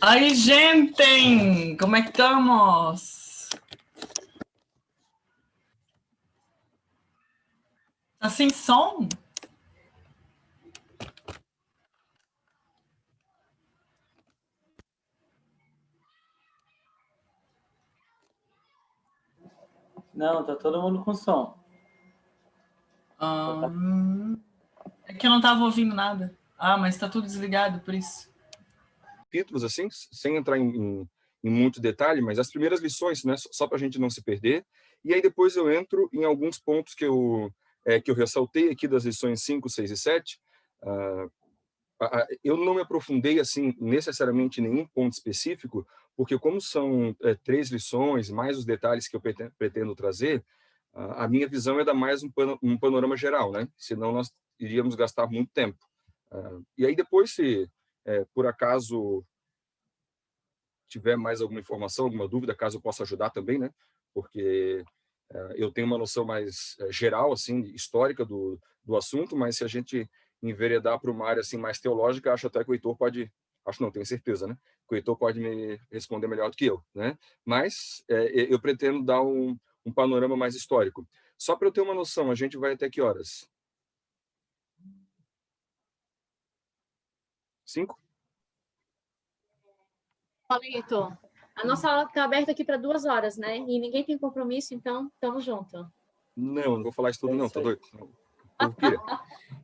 Aí, gente! Como é que estamos? Tá sem som? Não, tá todo mundo com som. É que eu não tava ouvindo nada. Ah, mas tá tudo desligado, por isso. Capítulos, assim, sem entrar em muito detalhe, mas as primeiras lições, né, só para a gente não se perder. E aí depois eu entro em alguns pontos que eu ressaltei aqui das lições 5, 6 e 7. Eu não me aprofundei assim necessariamente em nenhum ponto específico, porque como são 3 lições, mais os detalhes que eu pretendo trazer, a minha visão é dar mais um panorama geral, né? Senão nós iríamos gastar muito tempo. E aí depois, se por acaso tiver mais alguma informação, alguma dúvida, caso eu possa ajudar também, né? Porque eu tenho uma noção mais geral, assim, histórica do assunto, mas se a gente enveredar para uma área assim mais teológica, acho até que o Heitor pode, acho não, tenho certeza, né? Que o Heitor pode me responder melhor do que eu, né? Mas eu pretendo dar um panorama mais histórico. Só para eu ter uma noção, a gente vai até que horas? 5? Fala aí, Heitor. A nossa aula está aberta aqui para 2 horas, né? E ninguém tem compromisso, então estamos juntos. Não vou falar isso tudo, não, tá doido? Não,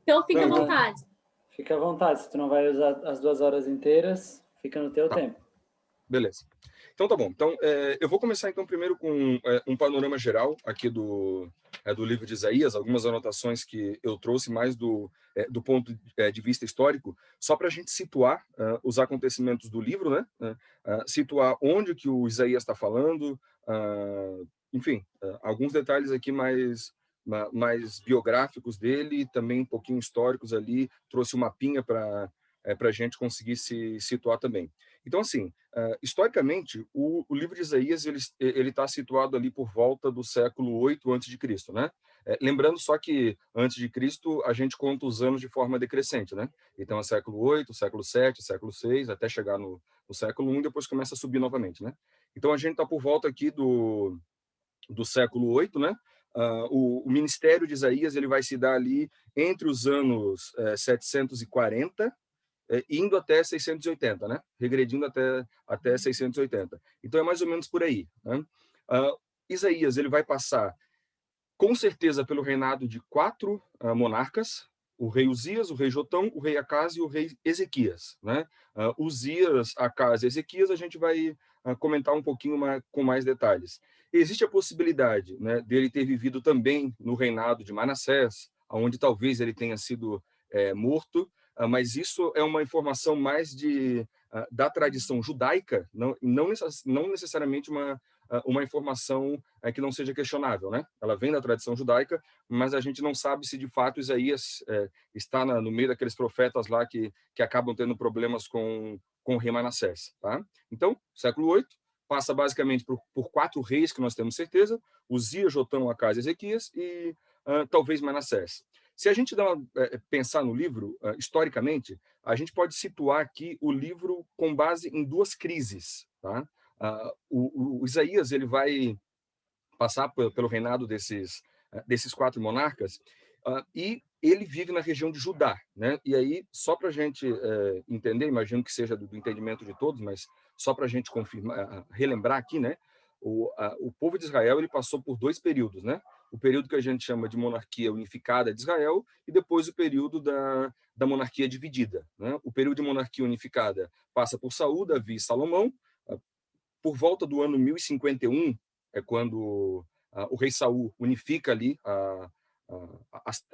então fica à vontade. Fica à vontade, se tu não vai usar as 2 horas inteiras, fica no teu tempo. Beleza. Então tá bom. Então eu vou começar então primeiro com um panorama geral aqui do livro de Isaías, algumas anotações que eu trouxe mais do ponto de vista histórico, só para a gente situar os acontecimentos do livro, né? Situar onde que o Isaías está falando, enfim, alguns detalhes aqui mais biográficos dele, também um pouquinho históricos ali, trouxe um mapinha para a gente conseguir se situar também. Então, assim, historicamente, o livro de Isaías ele está situado ali por volta do século 8 a.C., né? Lembrando só que antes de Cristo a gente conta os anos de forma decrescente, né? Então é século 8, século 7, século 6, até chegar no século 1 e depois começa a subir novamente, né? Então a gente está por volta aqui do século 8, né? O ministério de Isaías ele vai se dar ali entre os anos 740 indo até 680, né? Regredindo até 680. Então é mais ou menos por aí, né? Isaías ele vai passar com certeza pelo reinado de 4 monarcas: o rei Uzias, o rei Jotão, o rei Acás e o rei Ezequias, né? Uzias, Acás e Ezequias a gente vai comentar um pouquinho com mais detalhes. Existe a possibilidade, né, dele ter vivido também no reinado de Manassés, onde talvez ele tenha sido morto, mas isso é uma informação mais da tradição judaica, não necessariamente uma informação que não seja questionável, né? Ela vem da tradição judaica, mas a gente não sabe se de fato Isaías está no meio daqueles profetas lá que acabam tendo problemas com o rei Manassés, tá? Então, século 8 passa basicamente por 4 reis que nós temos certeza: Uzias, Jotão, Acás e Ezequias, e talvez Manassés. Se a gente pensar no livro, historicamente, a gente pode situar aqui o livro com base em 2 crises, tá? O Isaías ele vai passar pelo reinado desses 4 monarcas, e ele vive na região de Judá, né? E aí, só para a gente entender, imagino que seja do entendimento de todos, mas só para a gente confirmar, relembrar aqui, né? O povo de Israel ele passou por 2 períodos, né? O período que a gente chama de monarquia unificada de Israel e depois o período da monarquia dividida, né? O período de monarquia unificada passa por Saul, Davi e Salomão. Por volta do ano 1051 é quando o rei Saul unifica ali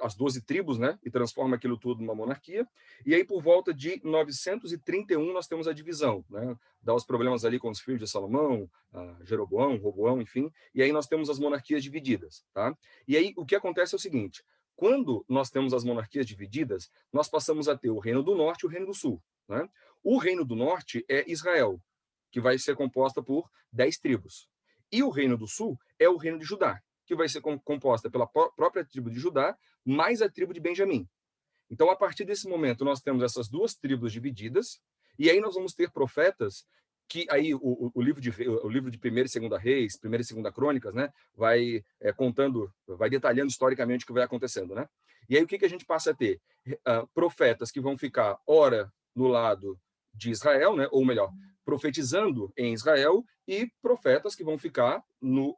as 12 tribos, né, e transforma aquilo tudo numa monarquia. E aí, por volta de 931, nós temos a divisão, né, dá os problemas ali com os filhos de Salomão, Jeroboão, Roboão, enfim, e aí nós temos as monarquias divididas, tá? E aí, o que acontece é o seguinte: quando nós temos as monarquias divididas, nós passamos a ter o Reino do Norte e o Reino do Sul, né? O Reino do Norte é Israel, que vai ser composta por 10 tribos. E o Reino do Sul é o Reino de Judá, que vai ser composta pela própria tribo de Judá, mais a tribo de Benjamim. Então, a partir desse momento, nós temos essas 2 tribos divididas, E aí nós vamos ter profetas que aí o livro de 1ª e 2ª Reis, 1ª e 2ª Crônicas, né, vai contando, vai detalhando historicamente o que vai acontecendo, né? E aí o que a gente passa a ter? Profetas que vão ficar ora no lado de Israel, né, ou melhor, profetizando em Israel, e profetas que vão ficar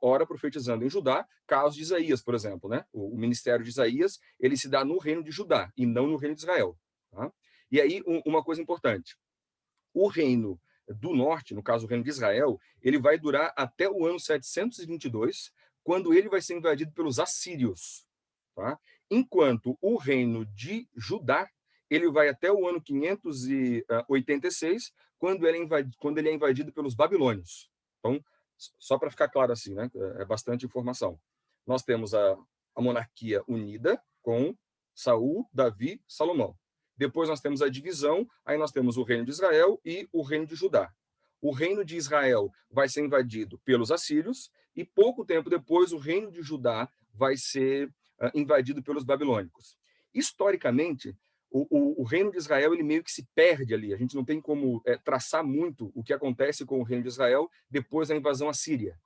ora profetizando em Judá, caso de Isaías, por exemplo, né? O ministério de Isaías, ele se dá no reino de Judá e não no reino de Israel, tá? E aí uma coisa importante, o reino do norte, no caso o reino de Israel, ele vai durar até o ano 722, quando ele vai ser invadido pelos assírios, tá? Enquanto o reino de Judá, ele vai até o ano 586, quando ele é invadido pelos babilônios. Então, só para ficar claro assim, né? É bastante informação. Nós temos a monarquia unida com Saul, Davi, Salomão. Depois nós temos a divisão, aí nós temos o reino de Israel e o reino de Judá. O reino de Israel vai ser invadido pelos assírios e pouco tempo depois o reino de Judá vai ser invadido pelos babilônicos. Historicamente, o reino de Israel ele meio que se perde ali. A gente não tem como traçar muito o que acontece com o reino de Israel depois da invasão assíria.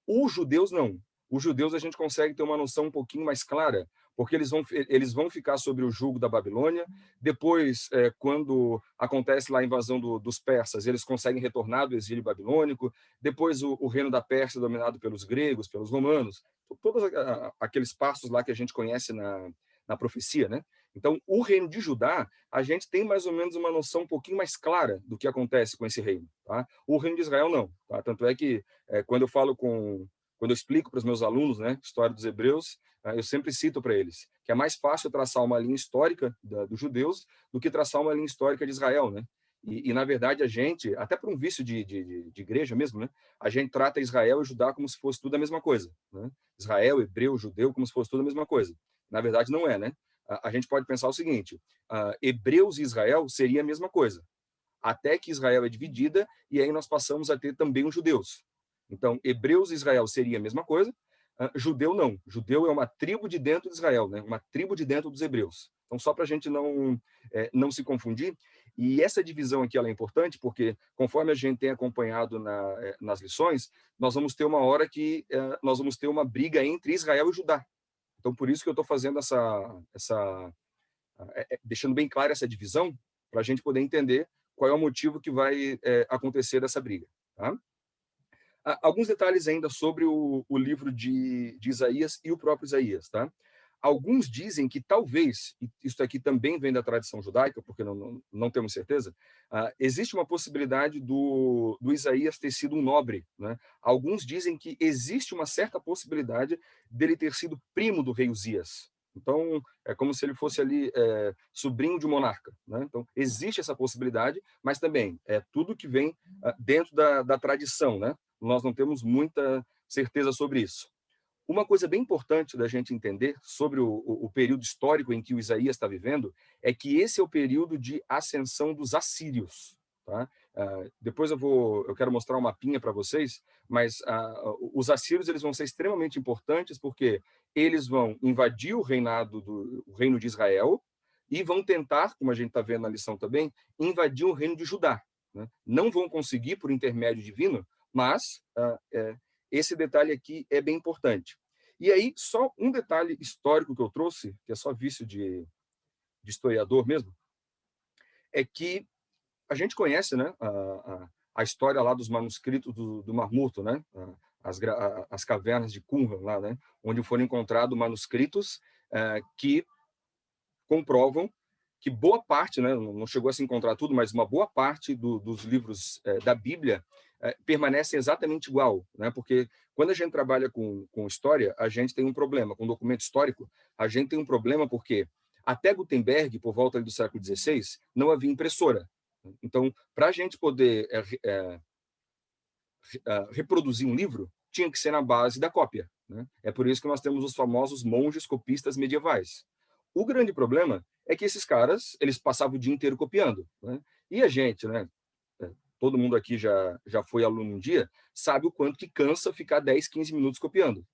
Os judeus não. Os judeus a gente consegue ter uma noção um pouquinho mais clara, porque eles vão ficar sob o jugo da Babilônia. Depois, quando acontece lá a invasão dos persas, eles conseguem retornar do exílio babilônico. Depois, o reino da Pérsia dominado pelos gregos, pelos romanos. Todos aqueles passos lá que a gente conhece na profecia, né? Então, o reino de Judá, a gente tem mais ou menos uma noção um pouquinho mais clara do que acontece com esse reino, tá? O reino de Israel não, tá? Tanto é que quando eu explico para os meus alunos, né, história dos hebreus, eu sempre cito para eles que é mais fácil traçar uma linha histórica dos judeus do que traçar uma linha histórica de Israel, né? E na verdade, a gente, até por um vício de igreja mesmo, né, a gente trata Israel e Judá como se fosse tudo a mesma coisa, né? Israel, hebreu, judeu, como se fosse tudo a mesma coisa. Na verdade, não é, né? A gente pode pensar o seguinte, hebreus e Israel seria a mesma coisa, até que Israel é dividida, e aí nós passamos a ter também os judeus. Então, hebreus e Israel seria a mesma coisa, judeu não. Judeu é uma tribo de dentro de Israel, né? Uma tribo de dentro dos hebreus. Então, só para a gente não se confundir, e essa divisão aqui ela é importante, porque conforme a gente tem acompanhado nas lições, nós vamos ter uma hora que nós vamos ter uma briga entre Israel e Judá. Então, por isso que eu estou fazendo deixando bem clara essa divisão, para a gente poder entender qual é o motivo que vai acontecer dessa briga, tá? Alguns detalhes ainda sobre o livro de Isaías e o próprio Isaías, tá? Alguns dizem que talvez, e isso aqui também vem da tradição judaica, porque não temos certeza, existe uma possibilidade do Isaías ter sido um nobre, né? Alguns dizem que existe uma certa possibilidade dele ter sido primo do rei Uzias. Então, é como se ele fosse ali sobrinho de um monarca, né? Então, existe essa possibilidade, mas também é tudo que vem dentro da tradição, né? Nós não temos muita certeza sobre isso. Uma coisa bem importante da gente entender sobre o período histórico em que o Isaías está vivendo é que esse é o período de ascensão dos assírios, tá? Depois eu quero mostrar um mapinha para vocês, mas os assírios eles vão ser extremamente importantes porque eles vão invadir o reino de Israel e vão tentar, como a gente está vendo na lição também, invadir o reino de Judá, né? Não vão conseguir por intermédio divino, mas esse detalhe aqui é bem importante. E aí, só um detalhe histórico que eu trouxe, que é só vício de historiador mesmo, é que a gente conhece, né, a história lá dos manuscritos do Mar Morto, né, as cavernas de Qumran, lá, né, onde foram encontrados manuscritos que comprovam que boa parte, né, não chegou a se encontrar tudo, mas uma boa parte dos livros da Bíblia permanece exatamente igual, né? Porque quando a gente trabalha com história, a gente tem um problema. Com documento histórico, a gente tem um problema porque até Gutenberg, por volta do século XVI, não havia impressora. Então, para a gente poder reproduzir um livro, tinha que ser na base da cópia, né? É por isso que nós temos os famosos monges copistas medievais. O grande problema é que esses caras, eles passavam o dia inteiro copiando, né? E a gente, né? Todo mundo aqui já foi aluno um dia, sabe o quanto que cansa ficar 10, 15 minutos copiando.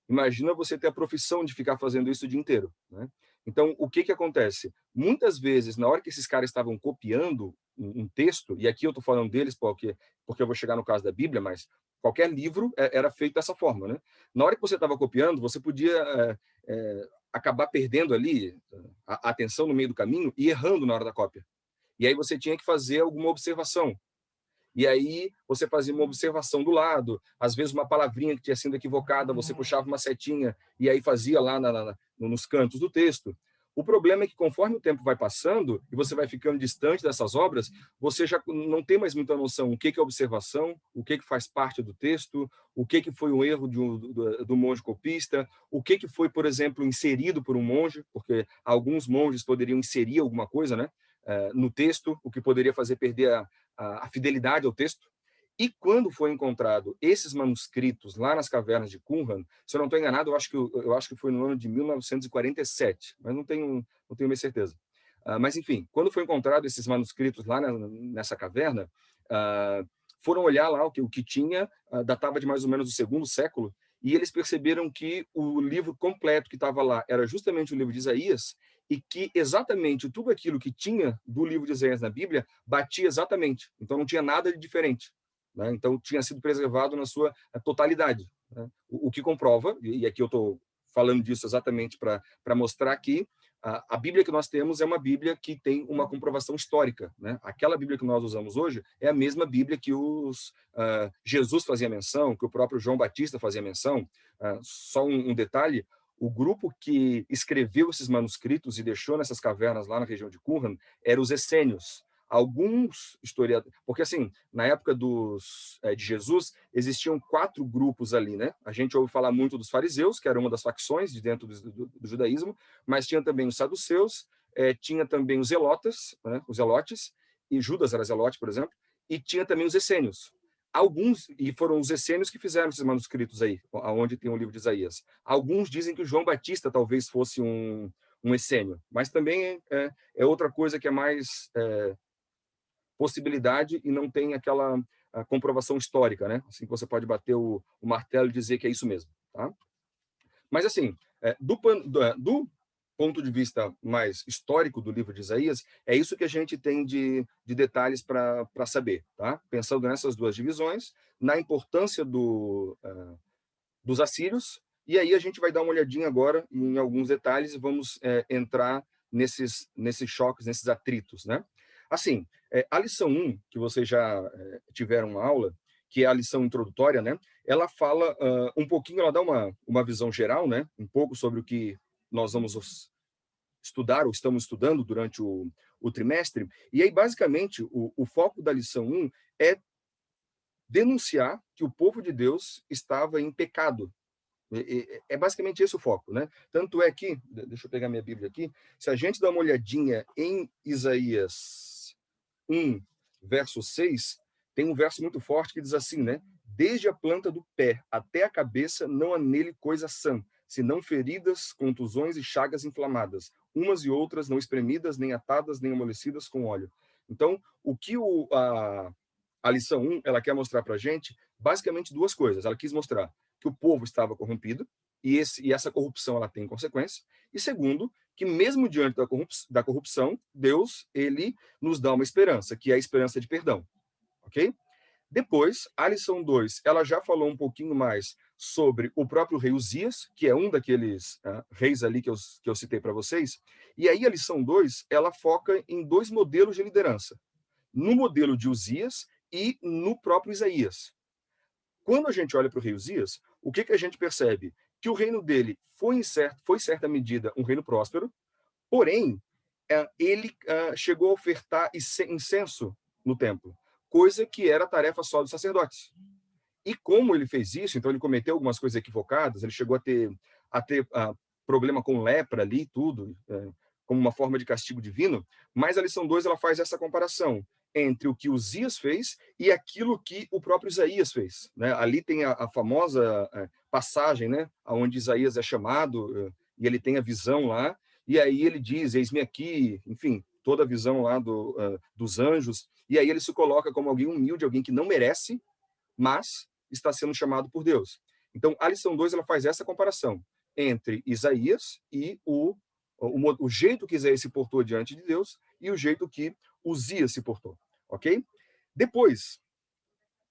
Imagina você ter a profissão de ficar fazendo isso o dia inteiro, né? Então, o que acontece? Muitas vezes, na hora que esses caras estavam copiando um texto, e aqui eu estou falando deles porque eu vou chegar no caso da Bíblia, mas qualquer livro era feito dessa forma, né? Na hora que você estava copiando, você podia acabar perdendo ali a atenção no meio do caminho e errando na hora da cópia. E aí você tinha que fazer alguma observação. E aí você fazia uma observação do lado, às vezes uma palavrinha que tinha sido equivocada, você puxava uma setinha e aí fazia lá nos cantos do texto. O problema é que conforme o tempo vai passando e você vai ficando distante dessas obras, você já não tem mais muita noção o que é observação, o que faz parte do texto, o que foi um erro do monge copista, o que foi, por exemplo, inserido por um monge, porque alguns monges poderiam inserir alguma coisa, né, no texto, o que poderia fazer perder a fidelidade ao texto. E quando foi encontrado esses manuscritos lá nas cavernas de Qumran, se eu não estou enganado, eu acho que foi no ano de 1947, mas não tenho minha certeza. Mas, enfim, quando foi encontrado esses manuscritos lá nessa caverna, foram olhar lá o que tinha, datava de mais ou menos do 2º século, e eles perceberam que o livro completo que estava lá era justamente o livro de Isaías, e que exatamente tudo aquilo que tinha do livro de Isaías na Bíblia batia exatamente. Então, não tinha nada de diferente. Né? Então, tinha sido preservado na sua totalidade. Né? O que comprova, e aqui eu estou falando disso exatamente para mostrar que a Bíblia que nós temos é uma Bíblia que tem uma comprovação histórica. Né? Aquela Bíblia que nós usamos hoje é a mesma Bíblia que Jesus fazia menção, que o próprio João Batista fazia menção. Só um detalhe, o grupo que escreveu esses manuscritos e deixou nessas cavernas lá na região de Qumran eram os essênios. Alguns historiadores, porque assim, na época de Jesus, existiam 4 grupos ali, né? A gente ouve falar muito dos fariseus, que era uma das facções de dentro do judaísmo, mas tinha também os saduceus, tinha também os zelotas, né? Os zelotes, e Judas era zelote, por exemplo, e tinha também os essênios. Alguns, e foram os essênios que fizeram esses manuscritos aí, aonde tem o livro de Isaías. Alguns dizem que João Batista talvez fosse um essênio, mas também é outra coisa que é mais possibilidade e não tem aquela comprovação histórica, né? Assim que você pode bater o martelo e dizer que é isso mesmo, tá? Mas assim, do ponto de vista mais histórico do livro de Isaías, é isso que a gente tem de detalhes para saber, tá? Pensando nessas duas divisões, na importância dos assírios, e aí a gente vai dar uma olhadinha agora em alguns detalhes e vamos entrar nesses choques, nesses atritos, né? Assim, a lição 1, que vocês já tiveram uma aula, que é a lição introdutória, né? Ela fala um pouquinho, ela dá uma visão geral, né? Um pouco sobre o que nós vamos estudar ou estamos estudando durante o trimestre. E aí, basicamente, o foco da lição 1 é denunciar que o povo de Deus estava em pecado. É basicamente esse o foco, né? Tanto é que, deixa eu pegar minha Bíblia aqui, se a gente dá uma olhadinha em Isaías 1, verso 6, tem um verso muito forte que diz assim, né? Desde a planta do pé até a cabeça não há nele coisa sã, senão feridas, contusões e chagas inflamadas, umas e outras não espremidas, nem atadas, nem amolecidas com óleo. Então, o que a lição 1, ela quer mostrar para a gente, basicamente 2 coisas. Ela quis mostrar que o povo estava corrompido, e essa corrupção ela tem consequência. E segundo, que mesmo diante da corrupção, Deus ele nos dá uma esperança, que é a esperança de perdão. Ok? Depois, a lição 2, ela já falou um pouquinho mais sobre o próprio rei Uzias, que é um daqueles reis ali que eu citei para vocês. E aí a lição 2, ela foca em 2 modelos de liderança. No modelo de Uzias e no próprio Isaías. Quando a gente olha para o rei Uzias, o que a gente percebe? Que o reino dele foi, em certa medida, um reino próspero, porém, ele chegou a ofertar incenso no templo, coisa que era tarefa só dos sacerdotes. E como ele fez isso, então ele cometeu algumas coisas equivocadas, ele chegou a ter problema com lepra ali, tudo, como uma forma de castigo divino, mas a lição 2 ela faz essa comparação entre o que Uzias fez e aquilo que o próprio Isaías fez. Né? Ali tem a famosa passagem, né? Onde Isaías é chamado e ele tem a visão lá, e aí ele diz, eis-me aqui, enfim, toda a visão lá dos anjos, e aí ele se coloca como alguém humilde, alguém que não merece, mas está sendo chamado por Deus. Então, a lição 2 ela faz essa comparação entre Isaías e o jeito que Isaías se portou diante de Deus e o jeito que Uzias se portou, ok? Depois,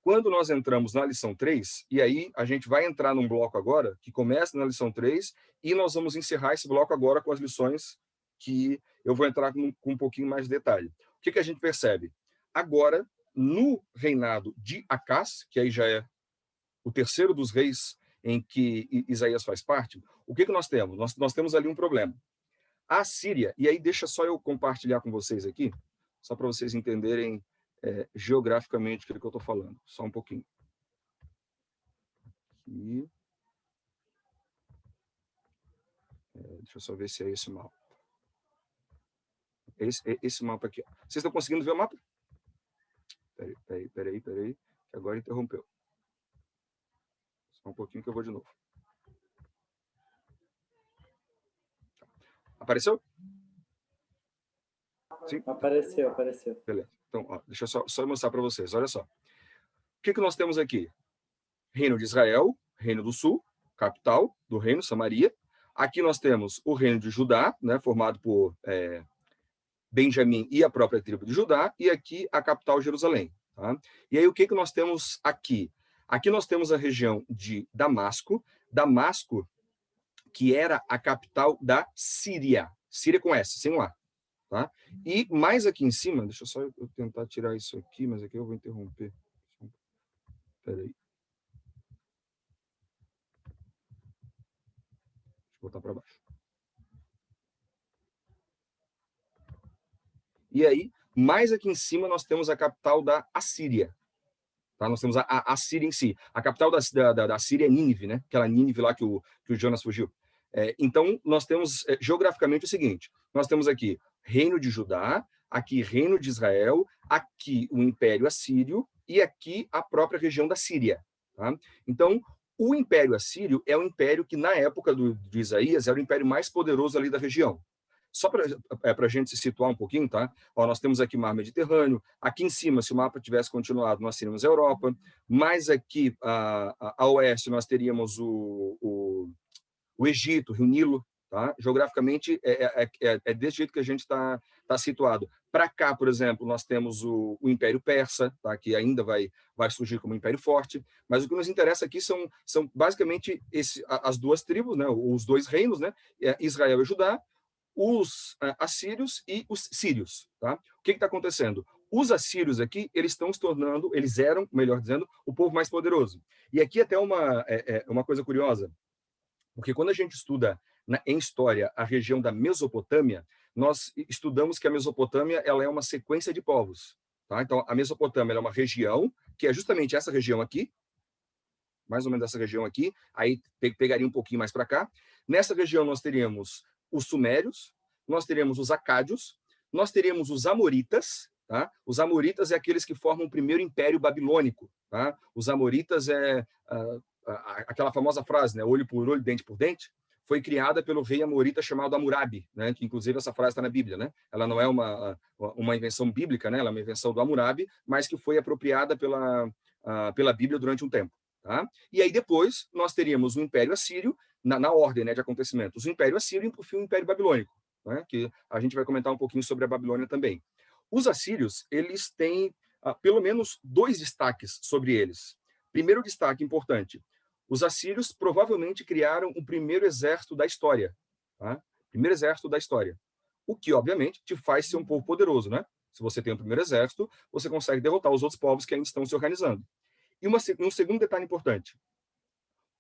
quando nós entramos na lição 3, e aí a gente vai entrar num bloco agora, que começa na lição 3, e nós vamos encerrar esse bloco agora com as lições que eu vou entrar com um pouquinho mais de detalhe. O que a gente percebe? Agora, no reinado de Acás, que aí já é o terceiro dos reis em que Isaías faz parte, o que nós temos? Nós temos ali um problema. A Síria, e aí deixa só eu compartilhar com vocês aqui, só para vocês entenderem geograficamente o que eu estou falando. Só um pouquinho. Aqui. Deixa eu só ver se é esse mapa. Esse mapa aqui. Vocês estão conseguindo ver o mapa? Peraí, que agora interrompeu. Só um pouquinho que eu vou de novo. Apareceu? Sim? Apareceu. Beleza. Então, ó, deixa eu só mostrar para vocês. Olha só. O que nós temos aqui? Reino de Israel, Reino do Sul, capital do reino, Samaria. Aqui nós temos o Reino de Judá, né, formado por Benjamim e a própria tribo de Judá, e aqui a capital, Jerusalém. Tá? E aí o que nós temos aqui? Aqui nós temos a região de Damasco, que era a capital da Síria. Síria com S, sem um A. Tá? E mais aqui em cima, deixa eu só eu tentar tirar isso aqui, mas aqui eu vou interromper. Espera aí. Deixa eu botar para baixo. E aí, mais aqui em cima, nós temos a capital da Assíria. Tá? Nós temos a Síria em si. A capital da Síria é Nínive, né? Aquela Nínive lá que o Jonas fugiu. Então, nós temos geograficamente o seguinte: nós temos aqui Reino de Judá, aqui Reino de Israel, aqui o Império Assírio e aqui a própria região da Síria. Tá? Então, o Império Assírio é um império que, na época de Isaías, era o império mais poderoso ali da região. Só para a gente se situar um pouquinho, tá? Ó, nós temos aqui o Mar Mediterrâneo. Aqui em cima, se o mapa tivesse continuado, nós teríamos a Europa. Mais aqui, a oeste, nós teríamos o Egito, o Rio Nilo. Tá? Geograficamente, é desse jeito que a gente está situado. Para cá, por exemplo, nós temos o Império Persa, tá? Que ainda vai surgir como um império forte. Mas o que nos interessa aqui são basicamente as duas tribos, né? Os dois reinos, né? Israel e Judá, os assírios e os sírios. Tá? O que está acontecendo? Os assírios aqui, eles estão se tornando, eles eram, melhor dizendo, o povo mais poderoso. E aqui até uma coisa curiosa, porque quando a gente estuda em história a região da Mesopotâmia, nós estudamos que a Mesopotâmia ela é uma sequência de povos. Tá? Então, a Mesopotâmia é uma região, que é justamente essa região aqui, mais ou menos essa região aqui, aí pegaria um pouquinho mais para cá. Nessa região nós teríamos os sumérios, nós teríamos os acádios, nós teríamos os amoritas. Tá? Os amoritas é aqueles que formam o primeiro império babilônico. Tá? Os amoritas é aquela famosa frase, né? Olho por olho, dente por dente, foi criada pelo rei amorita chamado Hammurabi, né? Que inclusive essa frase está na Bíblia. Né? Ela não é uma invenção bíblica, né? Ela é uma invenção do Hammurabi, mas que foi apropriada pela Bíblia durante um tempo. Tá? E aí depois nós teríamos o Império Assírio, na ordem, né, de acontecimentos, o Império Assírio e, por fim, o Império Babilônico, né, que a gente vai comentar um pouquinho sobre a Babilônia também. Os assírios, eles têm pelo menos dois destaques sobre eles. Primeiro destaque importante, os assírios provavelmente criaram o primeiro exército da história. Tá? Primeiro exército da história. O que, obviamente, te faz ser um povo poderoso. Né? Se você tem o primeiro exército, você consegue derrotar os outros povos que ainda estão se organizando. E um segundo detalhe importante.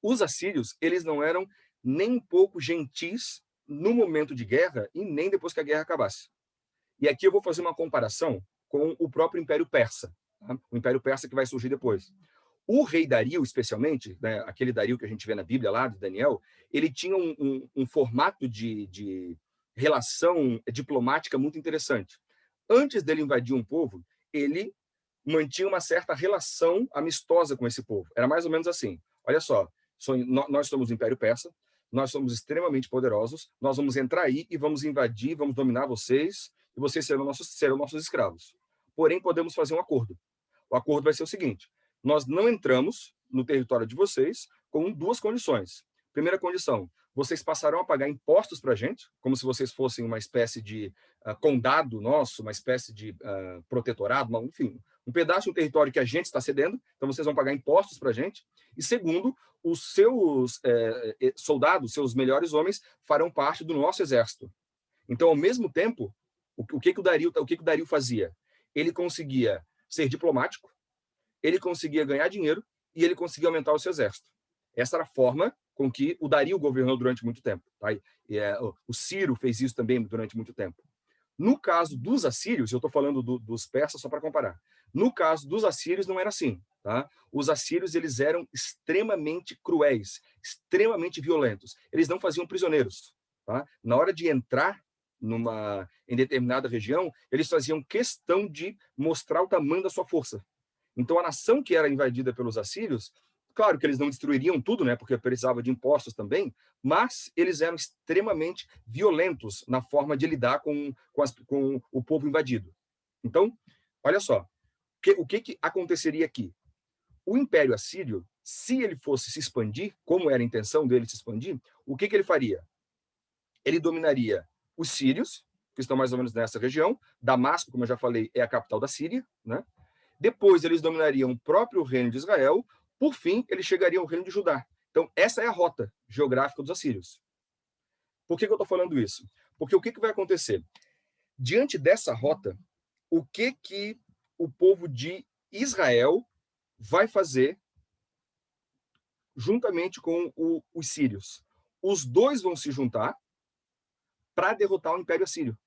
Os assírios, eles não eram nem um pouco gentis no momento de guerra e nem depois que a guerra acabasse. E aqui eu vou fazer uma comparação com o próprio Império Persa, tá? O Império Persa que vai surgir depois. O rei Dario, especialmente, né, aquele Dario que a gente vê na Bíblia lá, de Daniel, ele tinha um formato de relação diplomática muito interessante. Antes dele invadir um povo, ele mantinha uma certa relação amistosa com esse povo. Era mais ou menos assim. Olha só, nós somos o Império Persa, nós somos extremamente poderosos, nós vamos entrar aí e vamos invadir, vamos dominar vocês, e vocês serão nossos escravos. Porém, podemos fazer um acordo. O acordo vai ser o seguinte: nós não entramos no território de vocês com duas condições. Primeira condição, vocês passarão a pagar impostos para a gente, como se vocês fossem uma espécie de condado nosso, uma espécie de protetorado, enfim, um pedaço de um território que a gente está cedendo, então vocês vão pagar impostos para a gente. E segundo, os seus soldados, seus melhores homens, farão parte do nosso exército. Então, ao mesmo tempo, o que o Dario fazia? Ele conseguia ser diplomático, ele conseguia ganhar dinheiro e ele conseguia aumentar o seu exército. Essa era a forma com que o Dario governou durante muito tempo. Tá? O Ciro fez isso também durante muito tempo. No caso dos assírios, eu estou falando dos persas só para comparar. No caso dos assírios, não era assim. Tá? Os assírios eles eram extremamente cruéis, extremamente violentos. Eles não faziam prisioneiros. Tá? Na hora de entrar em determinada região, eles faziam questão de mostrar o tamanho da sua força. Então, a nação que era invadida pelos assírios, claro que eles não destruiriam tudo, né, porque precisava de impostos também, mas eles eram extremamente violentos na forma de lidar com o povo invadido. Então, olha só, o que aconteceria aqui? O Império Assírio, se ele fosse se expandir, como era a intenção dele se expandir, o que ele faria? Ele dominaria os sírios, que estão mais ou menos nessa região. Damasco, como eu já falei, é a capital da Síria, né? Depois eles dominariam o próprio reino de Israel. Por fim, eles chegariam ao reino de Judá. Então, essa é a rota geográfica dos assírios. Por que eu estou falando isso? Porque o que vai acontecer? Diante dessa rota, o que o povo de Israel vai fazer juntamente com os sírios? Os dois vão se juntar para derrotar o Império Assírio.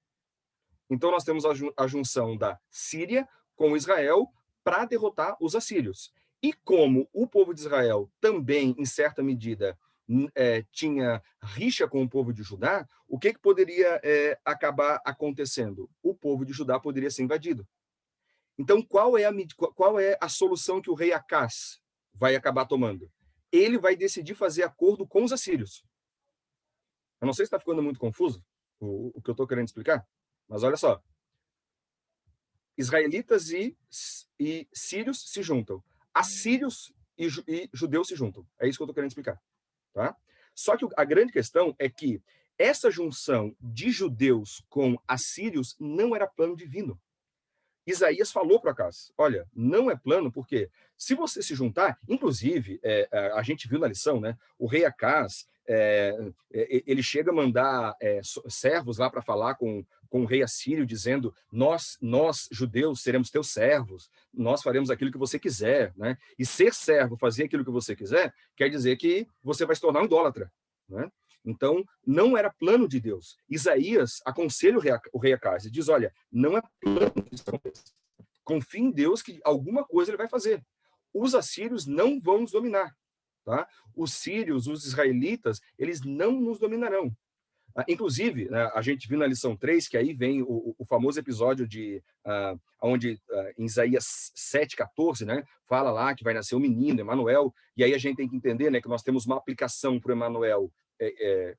Então, nós temos a junção da Síria com Israel para derrotar os assírios. E como o povo de Israel também, em certa medida, tinha rixa com o povo de Judá, o que poderia acabar acontecendo? O povo de Judá poderia ser invadido. Então, qual é a solução que o rei Acás vai acabar tomando? Ele vai decidir fazer acordo com os assírios. Eu não sei se está ficando muito confuso o que eu estou querendo explicar, mas olha só. Israelitas e sírios se juntam. Assírios e judeus se juntam. É isso que eu estou querendo explicar. Tá? Só que a grande questão é que essa junção de judeus com assírios não era plano divino. Isaías falou para Acás, olha, não é plano, porque se você se juntar, inclusive, a gente viu na lição, né? O rei Acás, ele chega a mandar servos lá para falar com o rei assírio, dizendo, nós, judeus, seremos teus servos, nós faremos aquilo que você quiser, né? E ser servo, fazer aquilo que você quiser, quer dizer que você vai se tornar um idólatra, né? Então, não era plano de Deus. Isaías aconselha o rei Acás e diz, olha, não é plano que isso aconteça. Confie em Deus que alguma coisa ele vai fazer. Os assírios não vão nos dominar. Tá? Os sírios, os israelitas, eles não nos dominarão. Inclusive, a gente viu na lição 3, que aí vem o famoso episódio onde em Isaías 7,14, né, fala lá que vai nascer um menino, Emanuel, e aí a gente tem que entender, né, que nós temos uma aplicação para o Emanuel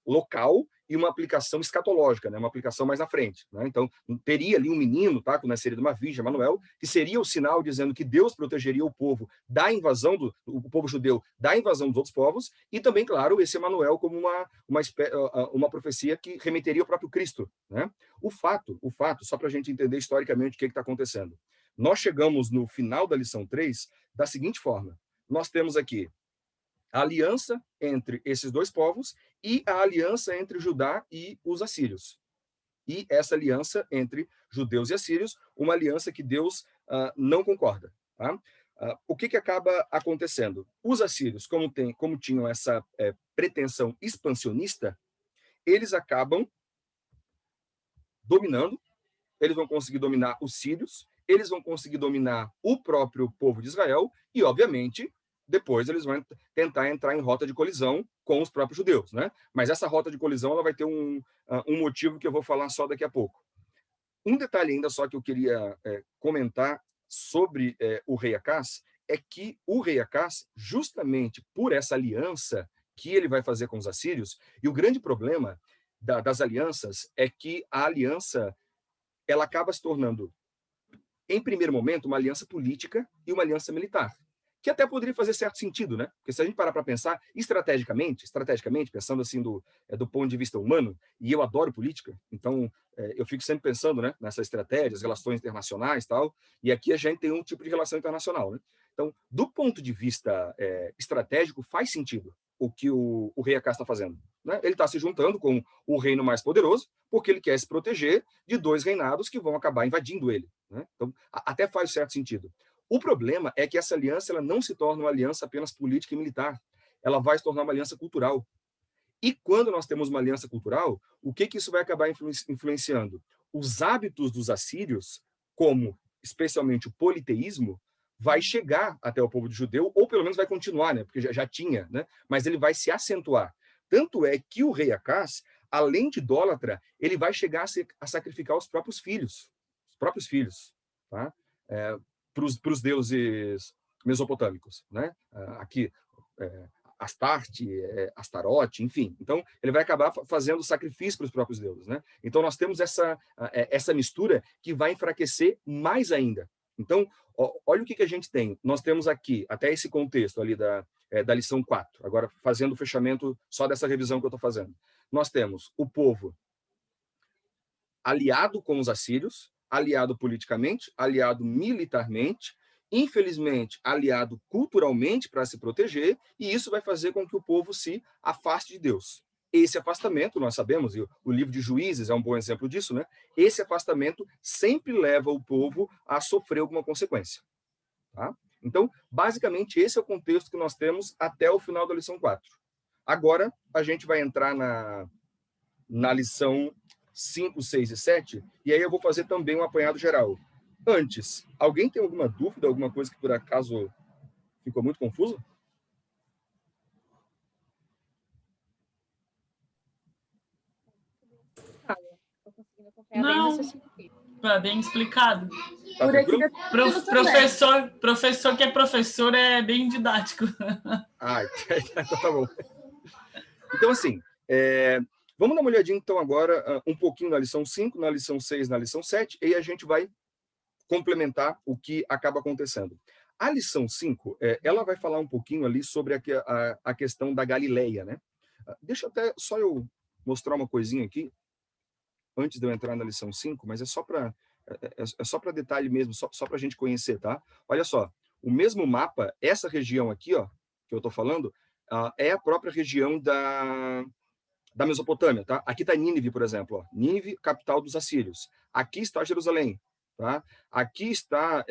local e uma aplicação escatológica, né, uma aplicação mais na frente. Né? Então, teria ali um menino, tá, que nasceria de uma virgem, Emanuel, que seria o sinal dizendo que Deus protegeria o povo da invasão, o povo judeu da invasão dos outros povos, e também, claro, esse Emanuel como uma profecia que remeteria ao próprio Cristo. Né? O fato, só para a gente entender historicamente o que está acontecendo. Nós chegamos no final da lição 3 da seguinte forma. Nós temos aqui a aliança entre esses dois povos e a aliança entre Judá e os assírios. E essa aliança entre judeus e assírios, uma aliança que Deus não concorda. Tá? O que acaba acontecendo? Os assírios, como tinham essa pretensão expansionista, eles acabam dominando, eles vão conseguir dominar os sírios, eles vão conseguir dominar o próprio povo de Israel e, obviamente, depois eles vão tentar entrar em rota de colisão com os próprios judeus, né? Mas essa rota de colisão ela vai ter um motivo que eu vou falar só daqui a pouco. Um detalhe ainda só que eu queria comentar sobre o rei Acás é que o rei Acás, justamente por essa aliança que ele vai fazer com os assírios, e o grande problema das alianças é que a aliança ela acaba se tornando, em primeiro momento, uma aliança política e uma aliança militar, que até poderia fazer certo sentido, né? Porque se a gente parar para pensar estrategicamente, pensando assim do ponto de vista humano, e eu adoro política, então eu fico sempre pensando, né, nessas estratégias, relações internacionais e tal, e aqui a gente tem um tipo de relação internacional, né? Então, do ponto de vista estratégico, faz sentido o que o rei Acás está fazendo, né? Ele está se juntando com o reino mais poderoso, porque ele quer se proteger de 2 reinados que vão acabar invadindo ele, né? Então, até faz certo sentido. O problema é que essa aliança ela não se torna uma aliança apenas política e militar. Ela vai se tornar uma aliança cultural. E quando nós temos uma aliança cultural, o que isso vai acabar influenciando? Os hábitos dos assírios, como especialmente o politeísmo, vai chegar até o povo judeu, ou pelo menos vai continuar, né? Porque já tinha, né? Mas ele vai se acentuar. Tanto é que o rei Acás, além de idólatra, ele vai chegar a sacrificar os próprios filhos. Os próprios filhos, tá? Para os deuses mesopotâmicos, né? Aqui, Astarte, Astarote, enfim. Então, ele vai acabar fazendo sacrifício para os próprios deuses, né? Então, nós temos essa mistura que vai enfraquecer mais ainda. Então, olha o que a gente tem. Nós temos aqui, até esse contexto ali da lição 4, agora fazendo o fechamento só dessa revisão que eu estou fazendo. Nós temos o povo aliado com os assírios, aliado politicamente, aliado militarmente, infelizmente, aliado culturalmente para se proteger, e isso vai fazer com que o povo se afaste de Deus. Esse afastamento, nós sabemos, e o livro de Juízes é um bom exemplo disso, né? Esse afastamento sempre leva o povo a sofrer alguma consequência. Tá? Então, basicamente, esse é o contexto que nós temos até o final da lição 4. Agora, a gente vai entrar na lição 5, 6 e 7, e aí eu vou fazer também um apanhado geral. Antes, alguém tem alguma dúvida, alguma coisa que por acaso ficou muito confuso? Não, tá bem explicado. Tá tranquilo? Professor que é professor é bem didático. Então tá bom. Então, assim, vamos dar uma olhadinha, então, agora, um pouquinho na lição 5, na lição 6, na lição 7, e aí a gente vai complementar o que acaba acontecendo. A lição 5, ela vai falar um pouquinho ali sobre a questão da Galileia, né? Deixa até só eu mostrar uma coisinha aqui, antes de eu entrar na lição 5, mas é só para detalhe mesmo, só para a gente conhecer, tá? Olha só, o mesmo mapa, essa região aqui, ó, que eu estou falando, é a própria região da Mesopotâmia, tá? Aqui está Nínive, por exemplo, ó. Nínive, capital dos assírios. Aqui está Jerusalém, tá? Aqui está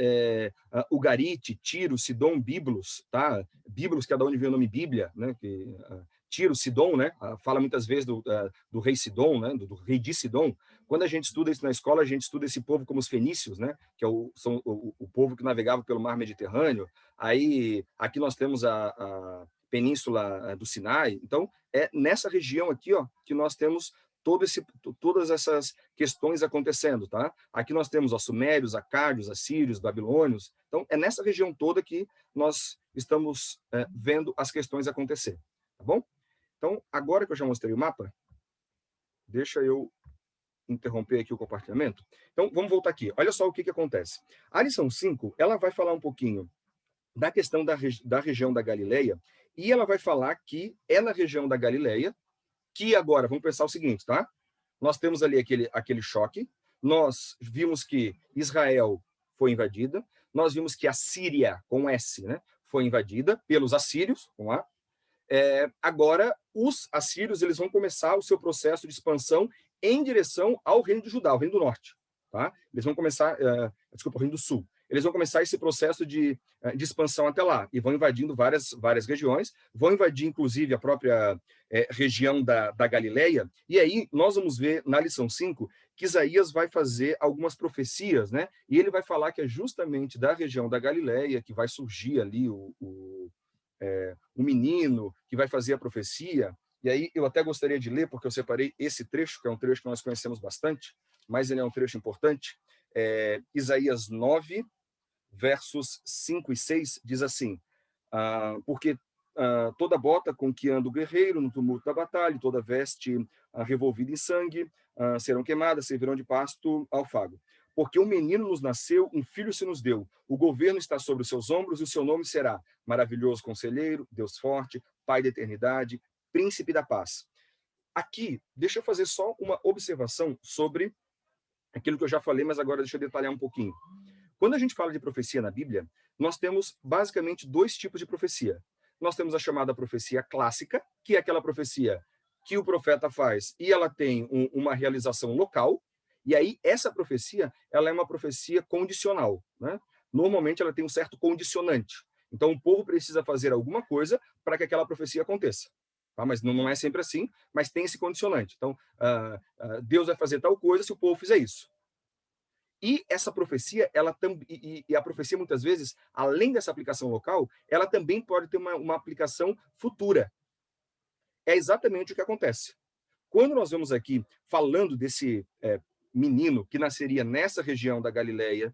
Ugarite, Tiro, Sidom, Biblos, tá? Biblos, que é da onde vem o nome Bíblia, né? Tiro, Sidom, né? Fala muitas vezes do rei Sidom, né? Do rei de Sidom. Quando a gente estuda isso na escola, a gente estuda esse povo como os fenícios, né? Que são o povo que navegava pelo mar Mediterrâneo. Aí, aqui nós temos a Península do Sinai. Então, é nessa região aqui, ó, que nós temos todas essas questões acontecendo, tá? Aqui nós temos os sumérios, acádios, assírios, babilônios. Então, é nessa região toda que nós estamos vendo as questões acontecer, tá bom? Então, agora que eu já mostrei o mapa, deixa eu interromper aqui o compartilhamento. Então, vamos voltar aqui. Olha só o que acontece. A lição 5, ela vai falar um pouquinho da questão da região da Galileia, e ela vai falar que é na região da Galileia que agora, vamos pensar o seguinte, tá? Nós temos ali aquele choque, nós vimos que Israel foi invadida, nós vimos que a Síria, com S, né, foi invadida pelos assírios, com A. Agora, os assírios eles vão começar o seu processo de expansão em direção ao reino de Judá, o reino do norte. Tá? Eles vão começar, o reino do sul. Eles vão começar esse processo de expansão até lá, e vão invadindo várias regiões, vão invadir, inclusive, a própria região da Galileia, e aí nós vamos ver, na lição 5, que Isaías vai fazer algumas profecias, né? E ele vai falar que é justamente da região da Galileia que vai surgir ali o menino que vai fazer a profecia. E aí eu até gostaria de ler, porque eu separei esse trecho, que é um trecho que nós conhecemos bastante, mas ele é um trecho importante. Isaías 9, versos 5 e 6, diz assim: porque toda bota com que anda o guerreiro no tumulto da batalha, toda veste revolvida em sangue, serão queimadas, servirão de pasto ao fago. Porque um menino nos nasceu, um filho se nos deu. O governo está sobre os seus ombros e o seu nome será Maravilhoso Conselheiro, Deus Forte, Pai da Eternidade, Príncipe da Paz. Aqui, deixa eu fazer só uma observação sobre aquilo que eu já falei, mas agora deixa eu detalhar um pouquinho. Quando a gente fala de profecia na Bíblia, nós temos basicamente dois tipos de profecia. Nós temos a chamada profecia clássica, que é aquela profecia que o profeta faz e ela tem uma realização local, e aí essa profecia ela é uma profecia condicional, né? Normalmente ela tem um certo condicionante. Então o povo precisa fazer alguma coisa para que aquela profecia aconteça. Tá? Mas não é sempre assim, mas tem esse condicionante. Então, Deus vai fazer tal coisa se o povo fizer isso. E essa profecia, a profecia muitas vezes, além dessa aplicação local, ela também pode ter uma aplicação futura. É exatamente o que acontece. Quando nós vemos aqui falando desse menino que nasceria nessa região da Galileia,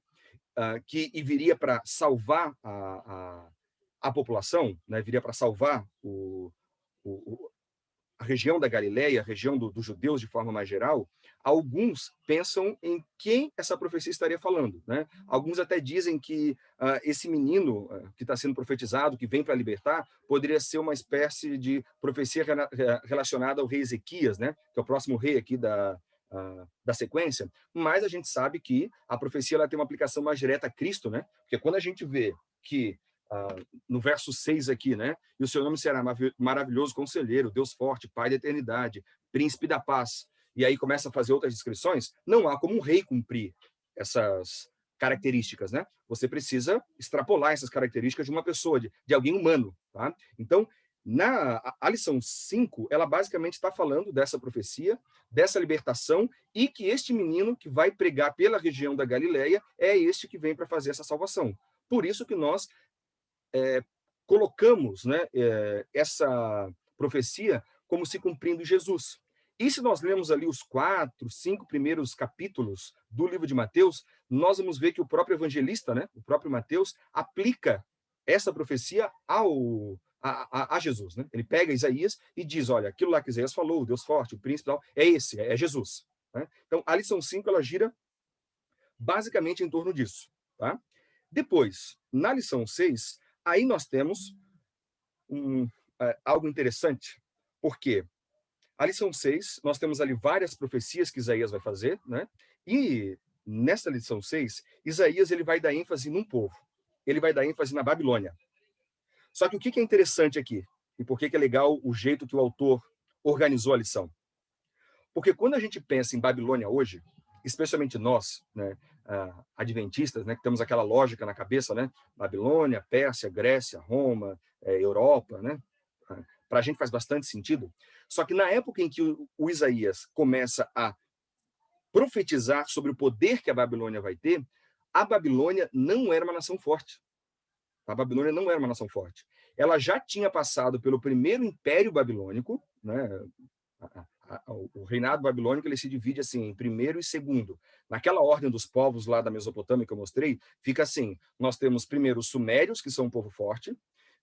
que viria para salvar a população, né, viria para salvar a região da Galileia, a região dos judeus de forma mais geral, alguns pensam em quem essa profecia estaria falando, né? Alguns até dizem que esse menino que está sendo profetizado, que vem para libertar, poderia ser uma espécie de profecia relacionada ao rei Ezequias, né? Que é o próximo rei aqui da sequência, mas a gente sabe que a profecia ela tem uma aplicação mais direta a Cristo, né? Porque quando a gente vê que no verso 6 aqui, né? E o seu nome será Maravilhoso Conselheiro, Deus Forte, Pai da Eternidade, Príncipe da Paz. E aí começa a fazer outras descrições. Não há como um rei cumprir essas características, né? Você precisa extrapolar essas características de uma pessoa, de alguém humano, tá? Então, a lição 5, ela basicamente está falando dessa profecia, dessa libertação, e que este menino que vai pregar pela região da Galileia é este que vem para fazer essa salvação. Por isso que nós colocamos, né, essa profecia como se cumprindo em Jesus. E se nós lemos ali os 4, 5 primeiros capítulos do livro de Mateus, nós vamos ver que o próprio evangelista, né, o próprio Mateus, aplica essa profecia a Jesus. Né? Ele pega Isaías e diz, olha, aquilo lá que Isaías falou, o Deus Forte, o príncipe, é esse, é Jesus. Né? Então, a lição 5, ela gira basicamente em torno disso. Tá? Depois, na lição 6, aí nós temos algo interessante, porque a lição 6, nós temos ali várias profecias que Isaías vai fazer, né? E nessa lição 6, Isaías ele vai dar ênfase num povo. Ele vai dar ênfase na Babilônia. Só que o que é interessante aqui? E por que é legal o jeito que o autor organizou a lição? Porque quando a gente pensa em Babilônia hoje, especialmente nós, né, adventistas, né, que temos aquela lógica na cabeça, né, Babilônia, Pérsia, Grécia, Roma, Europa, né, para a gente faz bastante sentido. Só que na época em que o Isaías começa a profetizar sobre o poder que a Babilônia vai ter, a Babilônia não era uma nação forte. A Babilônia não era uma nação forte. Ela já tinha passado pelo primeiro império babilônico, né, o reinado babilônico ele se divide assim em primeiro e segundo. Naquela ordem dos povos lá da Mesopotâmia que eu mostrei, fica assim: nós temos primeiro os sumérios, que são um povo forte,